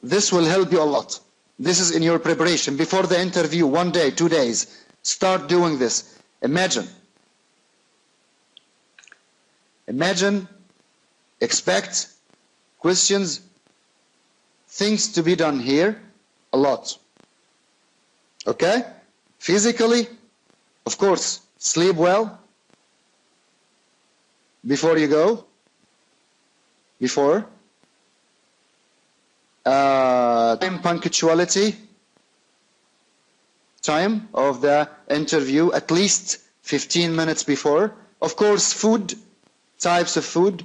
This will help you a lot. This is in your preparation before the interview, 1 day, 2 days. Start doing this. Imagine, expect, questions, things to be done here, a lot. Okay? Physically, of course, sleep well before you go. Time punctuality. Time of the interview, at least 15 minutes before. Of course, food, types of food.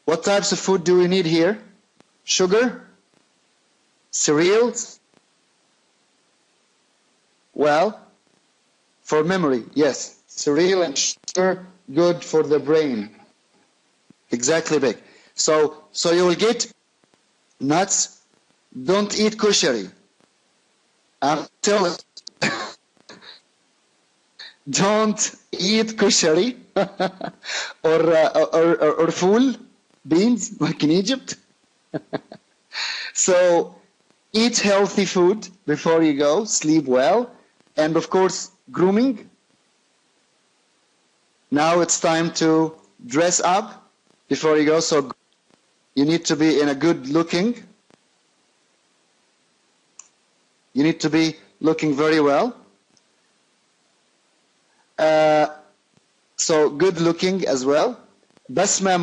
What types of food do we need here? Sugar, cereals. Well, for memory, yes, cereal and sugar, good for the brain. Exactly, big. So you will get nuts. Don't eat kushari. Don't eat kushari or full beans like in Egypt. So eat healthy food before you go, sleep well, and of course grooming. Now it's time to dress up before you go, so you need to be in a good looking. You need to be looking very well. So good looking as well. Basma,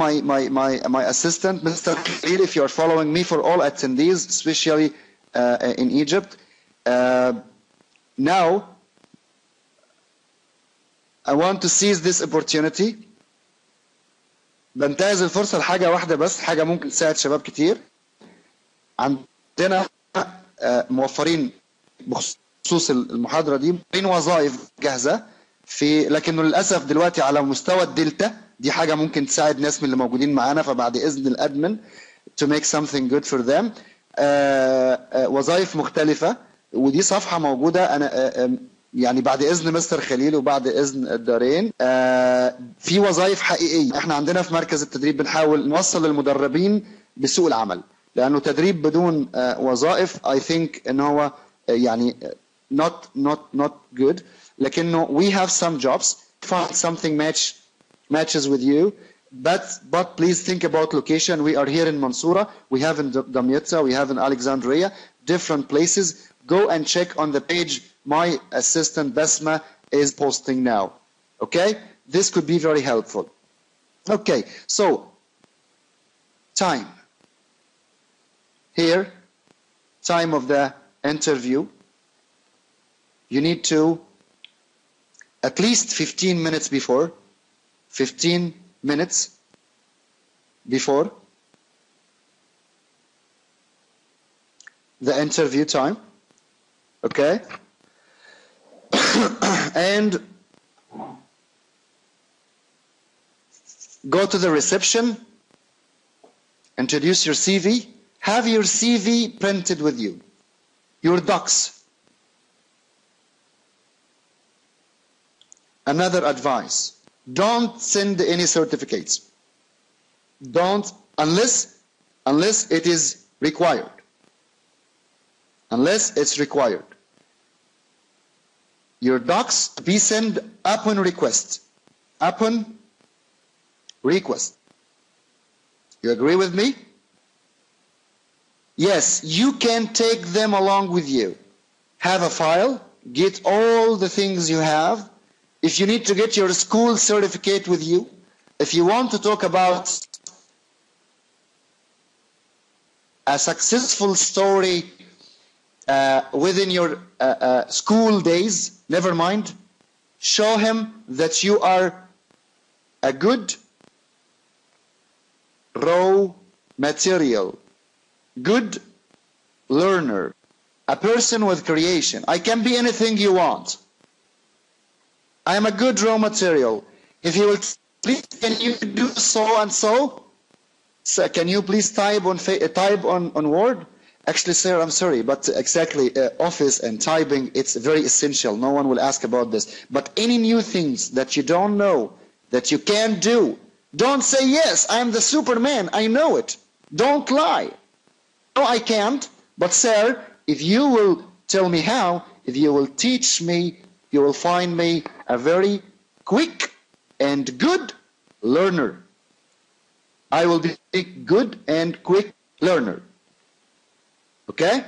my assistant, Mr. Khalil, if you're following me, for all attendees, especially in Egypt. Now, I want to seize this opportunity. بنتهز الفرصة لحاجة واحدة بس، حاجة ممكن تساعد شباب كتير. عندنا موفرين بخصوص المحاضرة دي وظائف جاهزة لكنه للأسف دلوقتي على مستوى الدلتا. دي حاجة ممكن تساعد ناس من اللي موجودين معانا، فبعد إذن الأدمن to make something good for them. وظائف مختلفة، ودي صفحة موجودة. أنا يعني بعد إذن مستر خليل وبعد إذن الدارين في وظائف حقيقية. احنا عندنا في مركز التدريب بنحاول نوصل للمدربين بسوق العمل، لأنه تدريب بدون وظائف I think إن هو يعني not good. لكنه we have some jobs. Find something matches with you. but please think about location. We are here in Mansoura, we have in Damietta, we have in Alexandria, different places. Go and check on the page my assistant Basma is posting now. Okay, this could be very helpful. Okay, so time. Here, time of the interview. You need to, at least 15 minutes before, 15 minutes before the interview time, okay? And go to the reception, introduce your CV, have your CV printed with you, your docs. Another advice, don't send any certificates. Don't, unless it is required. Unless it's required. Your docs be sent upon request. Upon request. You agree with me? Yes, you can take them along with you. Have a file, get all the things you have. If you need to get your school certificate with you, if you want to talk about a successful story within your school days, never mind, show him that you are a good raw material, good learner, a person with creation. I can be anything you want. I am a good raw material. If you will, please, can you do so and so? So can you please type on Word? Actually, sir, I'm sorry, but exactly, Office and typing, it's very essential. No one will ask about this. But any new things that you don't know, that you can't do, don't say, yes, I'm the Superman, I know it. Don't lie. No, I can't. But sir, if you will tell me how, if you will teach me, you will find me a very quick and good learner. I will be a good and quick learner. Okay?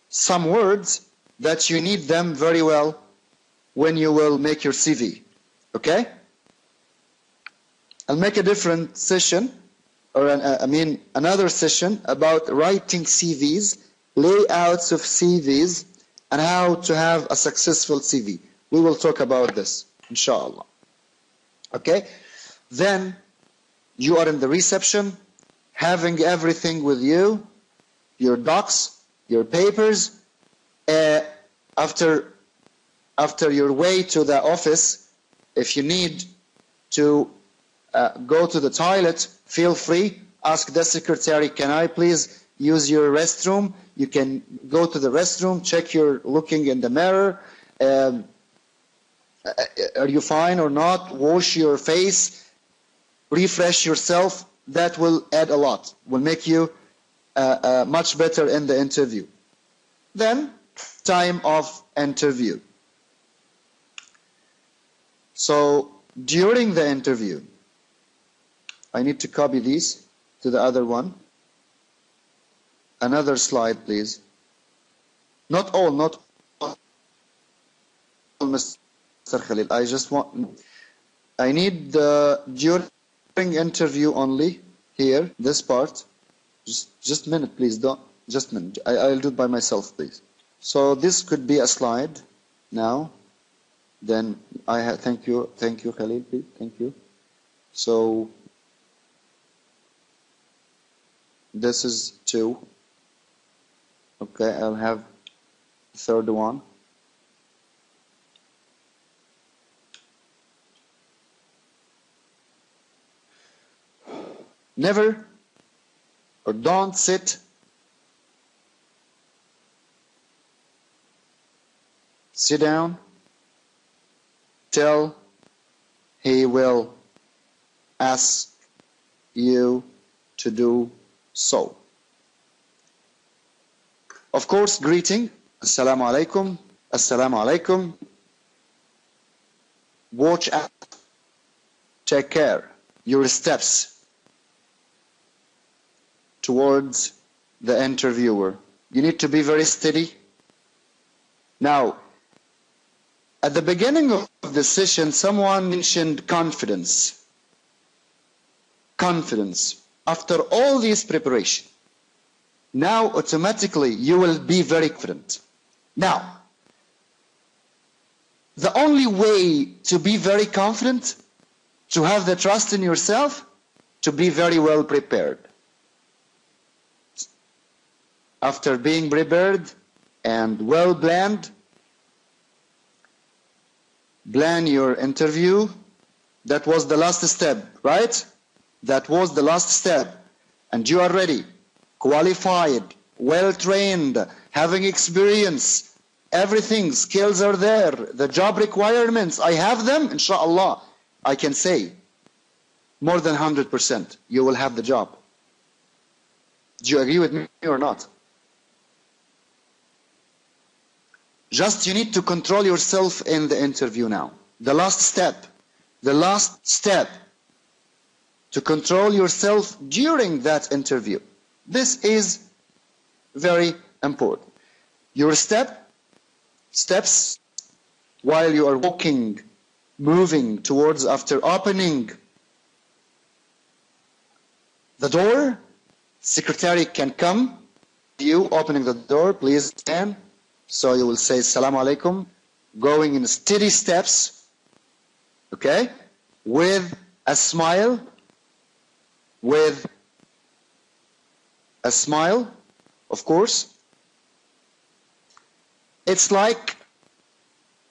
Some words that you need them very well when you will make your CV. Okay? I'll make a different session, or another session about writing CVs, layouts of CVs, and how to have a successful CV. We will talk about this, inshallah. Okay? Then you are in the reception, having everything with you, your docs, your papers. After your way to the office, if you need to go to the toilet, feel free. Ask the secretary, can I please use your restroom? You can go to the restroom, check you're looking in the mirror. Are you fine or not? Wash your face, refresh yourself. That will add a lot, will make you much better in the interview. Then, time of interview. So, during the interview, I need to copy these to the other one. Another slide, please. Not all, Mr. Khalil. I need the during interview only here, this part. Just a minute, please. Just a minute. I'll do it by myself, please. So this could be a slide now. Then thank you, Khalil, please. Thank you. So this is 2. Okay, I'll have the third one. Never or don't sit down till he will ask you to do so. Of course, greeting, assalamu alaikum, assalamu alaikum. Watch out take care. Your steps towards the interviewer. You need to be very steady. Now, at the beginning of the session, someone mentioned confidence. Confidence. After all this preparation, now automatically you will be very confident. Now, the only way to be very confident, to have the trust in yourself, to be very well prepared. After being prepared and well planned, plan your interview. That was the last step, right? That was the last step. And you are ready, qualified, well trained, having experience, everything, skills are there, the job requirements, I have them, inshallah. I can say more than 100% you will have the job. Do you agree with me or not? Just you need to control yourself in the interview now. The last step to control yourself during that interview. This is very important. Your steps while you are walking, moving towards, after opening the door, secretary can come, you opening the door, please stand. So you will say Assalamu alaikum, going in steady steps, okay, with a smile, of course. It's like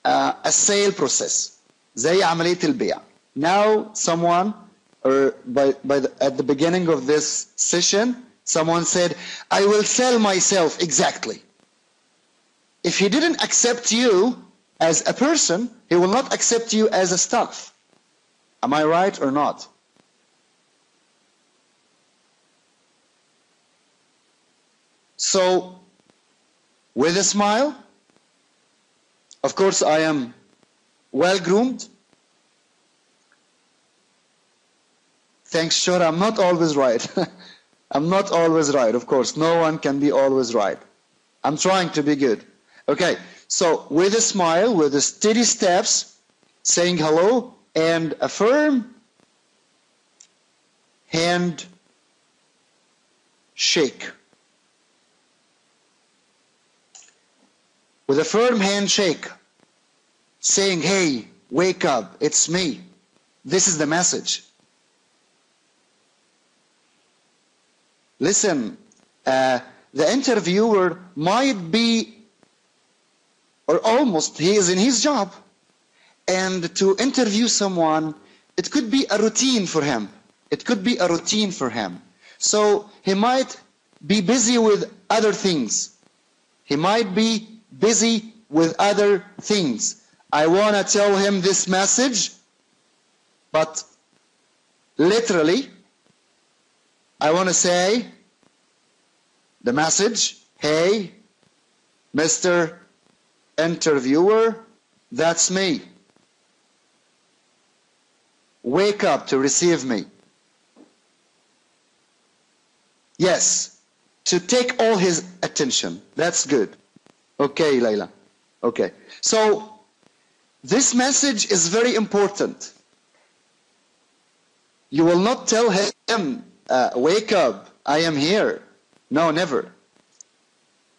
a sale process, زي عملية البيع. Now someone, or at the beginning of this session, someone said, I will sell myself exactly. If he didn't accept you as a person, he will not accept you as a staff. Am I right or not? So, with a smile, of course I am well groomed. Thanks, sure, I'm not always right. I'm not always right, of course. No one can be always right. I'm trying to be good. Okay, so with a smile, with the steady steps, saying hello, and a firm hand shake. With a firm handshake, saying, hey, wake up, it's me. This is the message. Listen, the interviewer might be, or almost, he is in his job. And to interview someone, it could be a routine for him. It could be a routine for him. So he might be busy with other things. He might be busy with other things. I want to tell him this message, but literally, I want to say the message, hey, Mr. Interviewer, that's me. Wake up to receive me. Yes, to take all his attention. That's good. Okay, Layla. Okay. So, this message is very important. You will not tell him, wake up, I am here. No, never.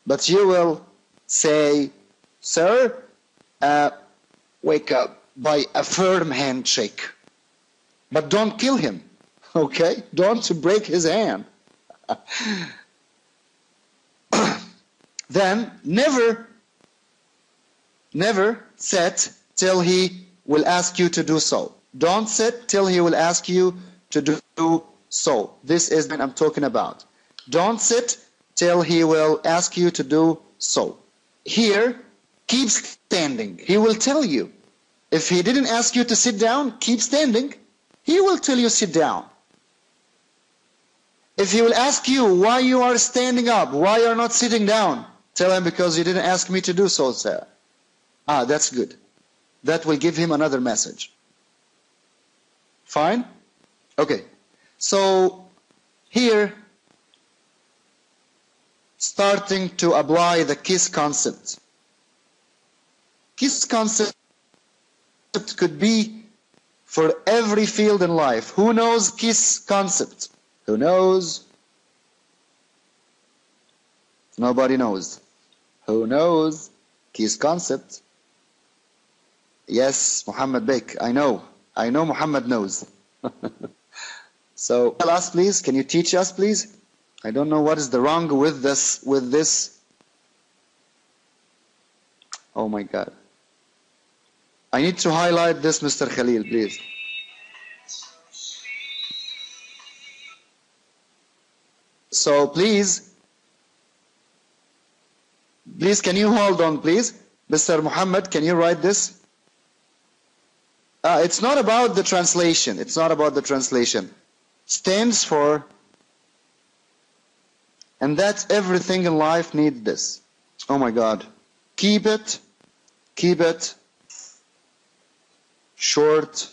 But you will say, sir, wake up, by a firm handshake. But don't kill him, okay? Don't break his hand. Then never sit till he will ask you to do so. Don't sit till he will ask you to do so. This is what I'm talking about. Don't sit till he will ask you to do so. Here, keep standing. He will tell you. If he didn't ask you to sit down, keep standing. He will tell you sit down. If he will ask you why you are standing up, why you are not sitting down, tell him because you didn't ask me to do so, sir. Ah, that's good. That will give him another message. Fine? Okay. So here, starting to apply the KISS concept. KISS concept could be for every field in life. Who knows KISS concept? Who knows? Nobody knows. Who knows KISS concept? Yes, Muhammad Bek. I know Muhammad knows. So tell us, please. Can you teach us, please? I don't know what is the wrong with this. Oh my God. I need to highlight this, Mr. Khalil, please. So please, can you hold on, please? Mr. Muhammad, can you write this? It's not about the translation. It's not about the translation. Stands for, and that's everything in life needs this. Oh my God. Keep it short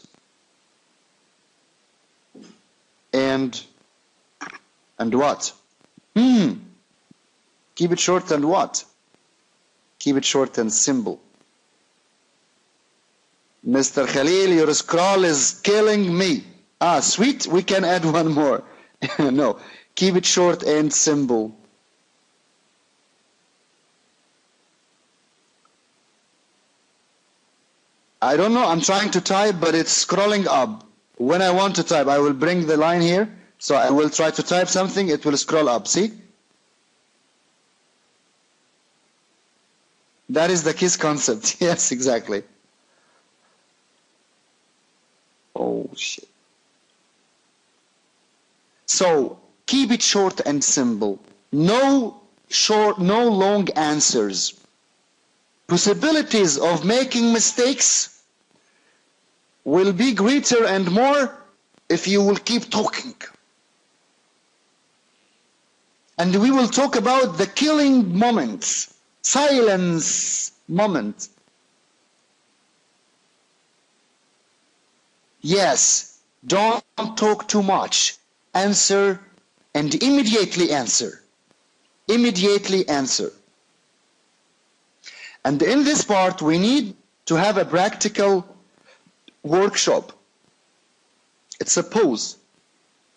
and what? Keep it short and what? Keep it short and simple. Mr. Khalil, your scroll is killing me. Sweet, we can add one more. No, keep it short and simple. I don't know, I'm trying to type, but it's scrolling up. When I want to type, I will bring the line here. So I will try to type something, it will scroll up, see? That is the KISS concept. Yes, exactly. Oh, shit. So, keep it short and simple. No long answers. Possibilities of making mistakes will be greater and more if you will keep talking. And we will talk about the killing moments, silence moment. Yes, don't talk too much. Answer and immediately answer. Immediately answer. And in this part, we need to have a practical workshop. It's a pause,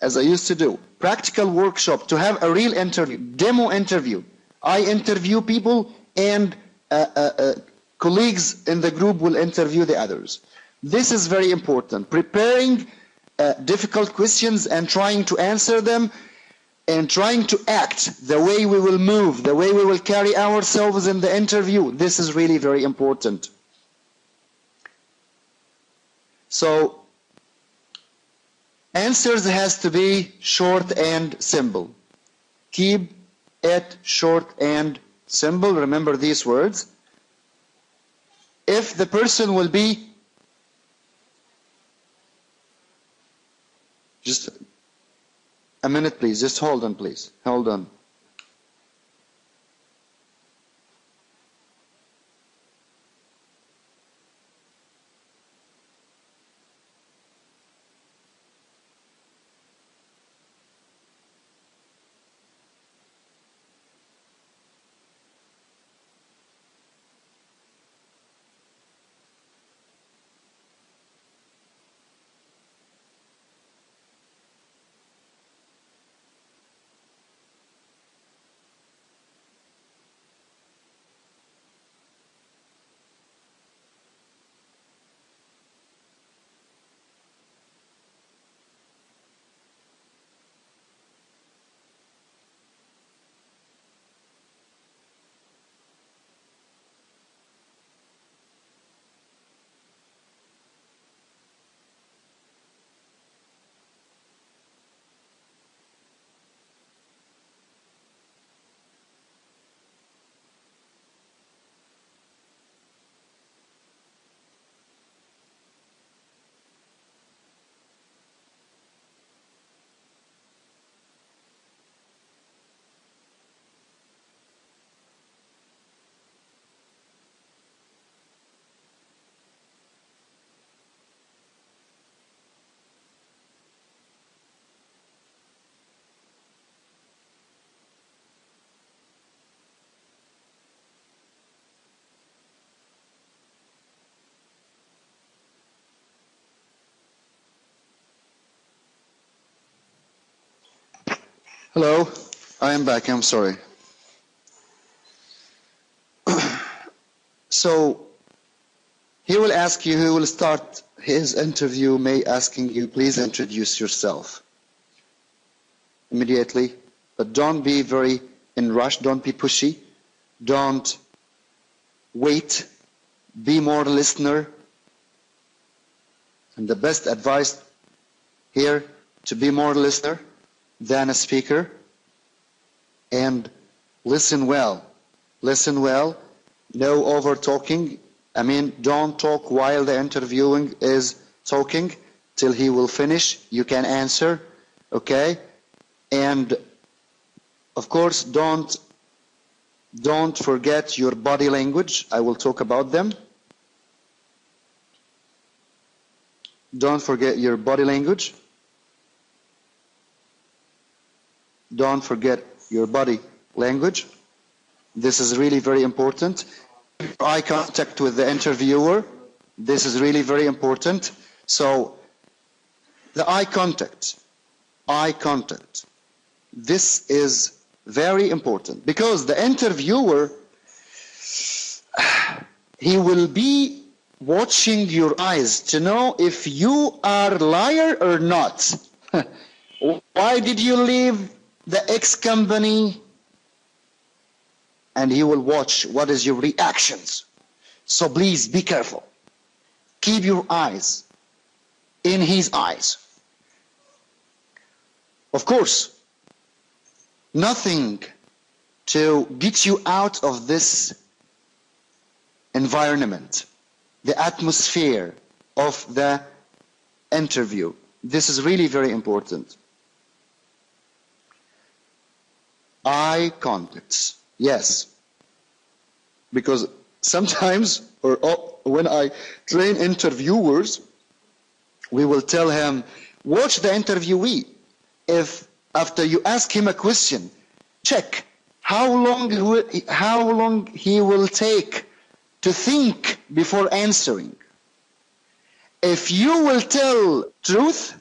as I used to do. Practical workshop to have a real interview, demo interview. I interview people and colleagues in the group will interview the others. This is very important. Preparing difficult questions and trying to answer them and trying to act the way we will move, the way we will carry ourselves in the interview. This is really very important. So, answers has to be short and simple. Keep it short and simple. Remember these words. If the person will be just a minute, please. Just hold on, please. Hold on. Hello, I am back. I'm sorry. So he will ask you, he will start his interview by asking you, please introduce yourself immediately, but don't be very in rush, don't be pushy, don't wait, be more listener. And the best advice here, to be more listener than a speaker, and listen well. Listen well, no over talking. I mean, don't talk while the interviewing is talking till he will finish. You can answer, okay? And of course, don't forget your body language. I will talk about them. Don't forget your body language. Don't forget your body language. This is really very important. Eye contact with the interviewer. This is really very important. So the eye contact. This is very important because the interviewer, he will be watching your eyes to know if you are a liar or not. Why did you leave the X company? And he will watch what is your reactions. So please be careful. Keep your eyes in his eyes. Of course, nothing to get you out of this environment, the atmosphere of the interview. This is really very important. Eye contacts. Yes, because sometimes, or when I train interviewers, we will tell him, watch the interviewee. If after you ask him a question, check how long he will take to think before answering. If you will tell truth,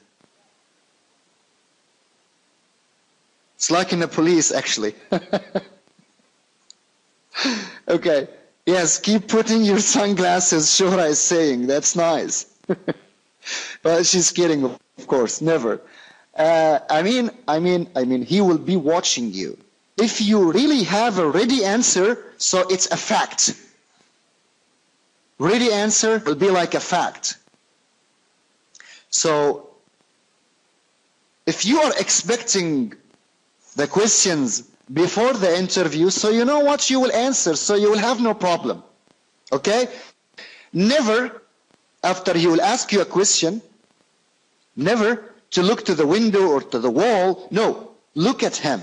it's like in the police actually. Okay, yes, keep putting your sunglasses, Shura is saying, that's nice. But she's kidding, of course, never. I mean, he will be watching you. If you really have a ready answer, so it's a fact. Ready answer will be like a fact. So, if you are expecting the questions before the interview, so you know what you will answer, so you will have no problem. Okay? Never, after he will ask you a question, never to look to the window or to the wall. No, look at him.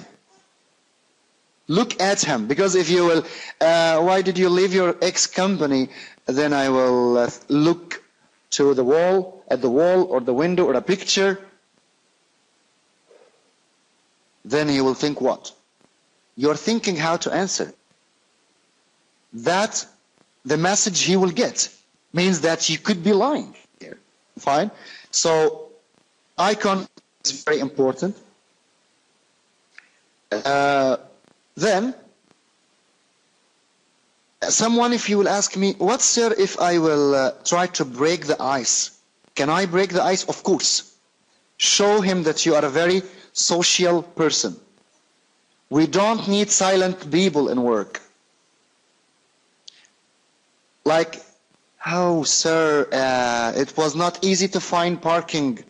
Look at him. Because if you will, why did you leave your ex-company? Then I will look to the wall, at the wall or the window or a picture. Then he will think what? You're thinking how to answer. That, the message he will get, means that you could be lying here. Fine? So, eye contact is very important. Then, someone, if you will ask me, what, sir, if I will try to break the ice? Can I break the ice? Of course. Show him that you are a very social person. We don't need silent people in work. Like, oh, sir, it was not easy to find parking.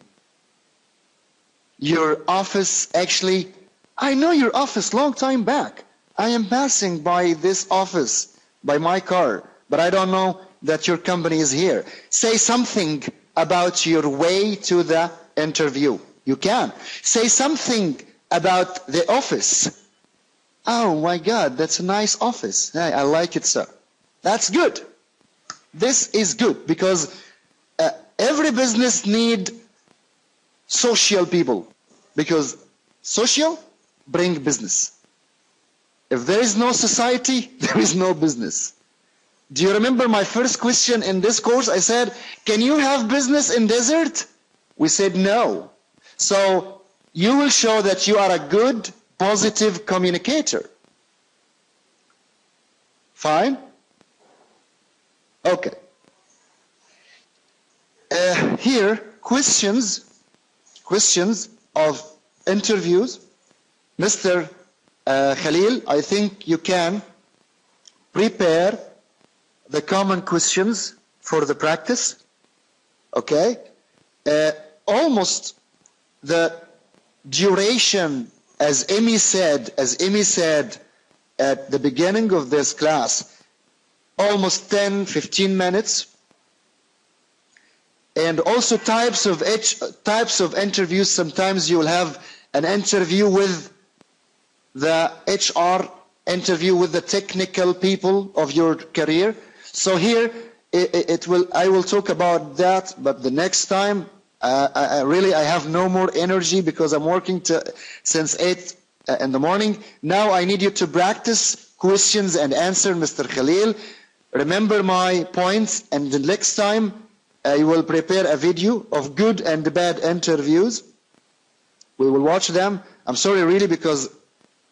Your office, actually, I know your office long time back. I am passing by this office, by my car, but I don't know that your company is here. Say something about your way to the interview. You can. Say something about the office. Oh my God, that's a nice office. Hey, I like it, sir. That's good. This is good because every business need social people because social bring business. If there is no society, there is no business. Do you remember my first question in this course? I said, can you have business in desert? We said no. So you will show that you are a good positive communicator. Fine? Okay. Here, questions of interviews. Mr. Khalil, I think you can prepare the common questions for the practice. Okay? Almost the duration, as Amy said at the beginning of this class, almost 10-15 minutes. And also types of interviews. Sometimes you will have an interview with the HR, interview with the technical people of your career. So here I will talk about that, but the next time I have no more energy because I'm working since 8 in the morning. Now I need you to practice questions and answer, Mr. Khalil. Remember my points, and the next time you will prepare a video of good and bad interviews. We will watch them. I'm sorry really because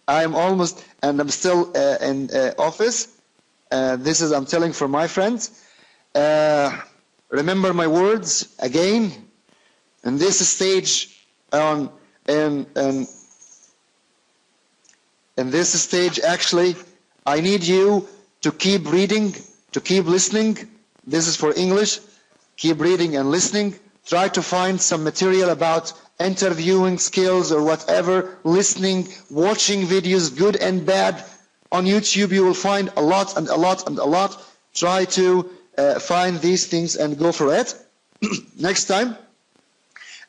I'm almost, and I'm still in office. This is, I'm telling for my friends. Remember my words again. In this stage, in this stage, actually, I need you to keep reading, to keep listening. This is for English. Keep reading and listening. Try to find some material about interviewing skills or whatever, listening, watching videos, good and bad. On YouTube, you will find a lot and a lot and a lot. Try to find these things and go for it. Next time,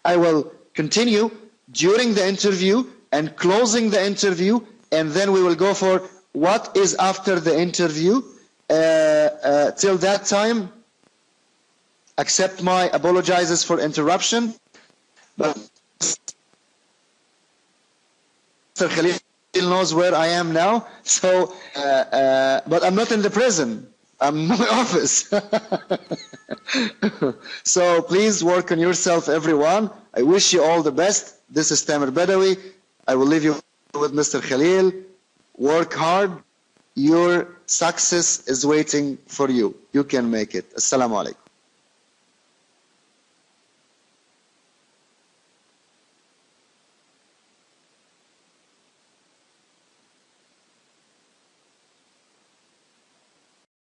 I will continue during the interview and closing the interview, and then we will go for what is after the interview. Till that time, accept my apologizes for interruption. But Mr. Khalil knows where I am now, so but I'm not in the prison. I'm in my office. So please work on yourself, everyone. I wish you all the best. This is Tamer Badawi. I will leave you with Mr. Khalil. Work hard. Your success is waiting for you. You can make it. Assalamu alaikum.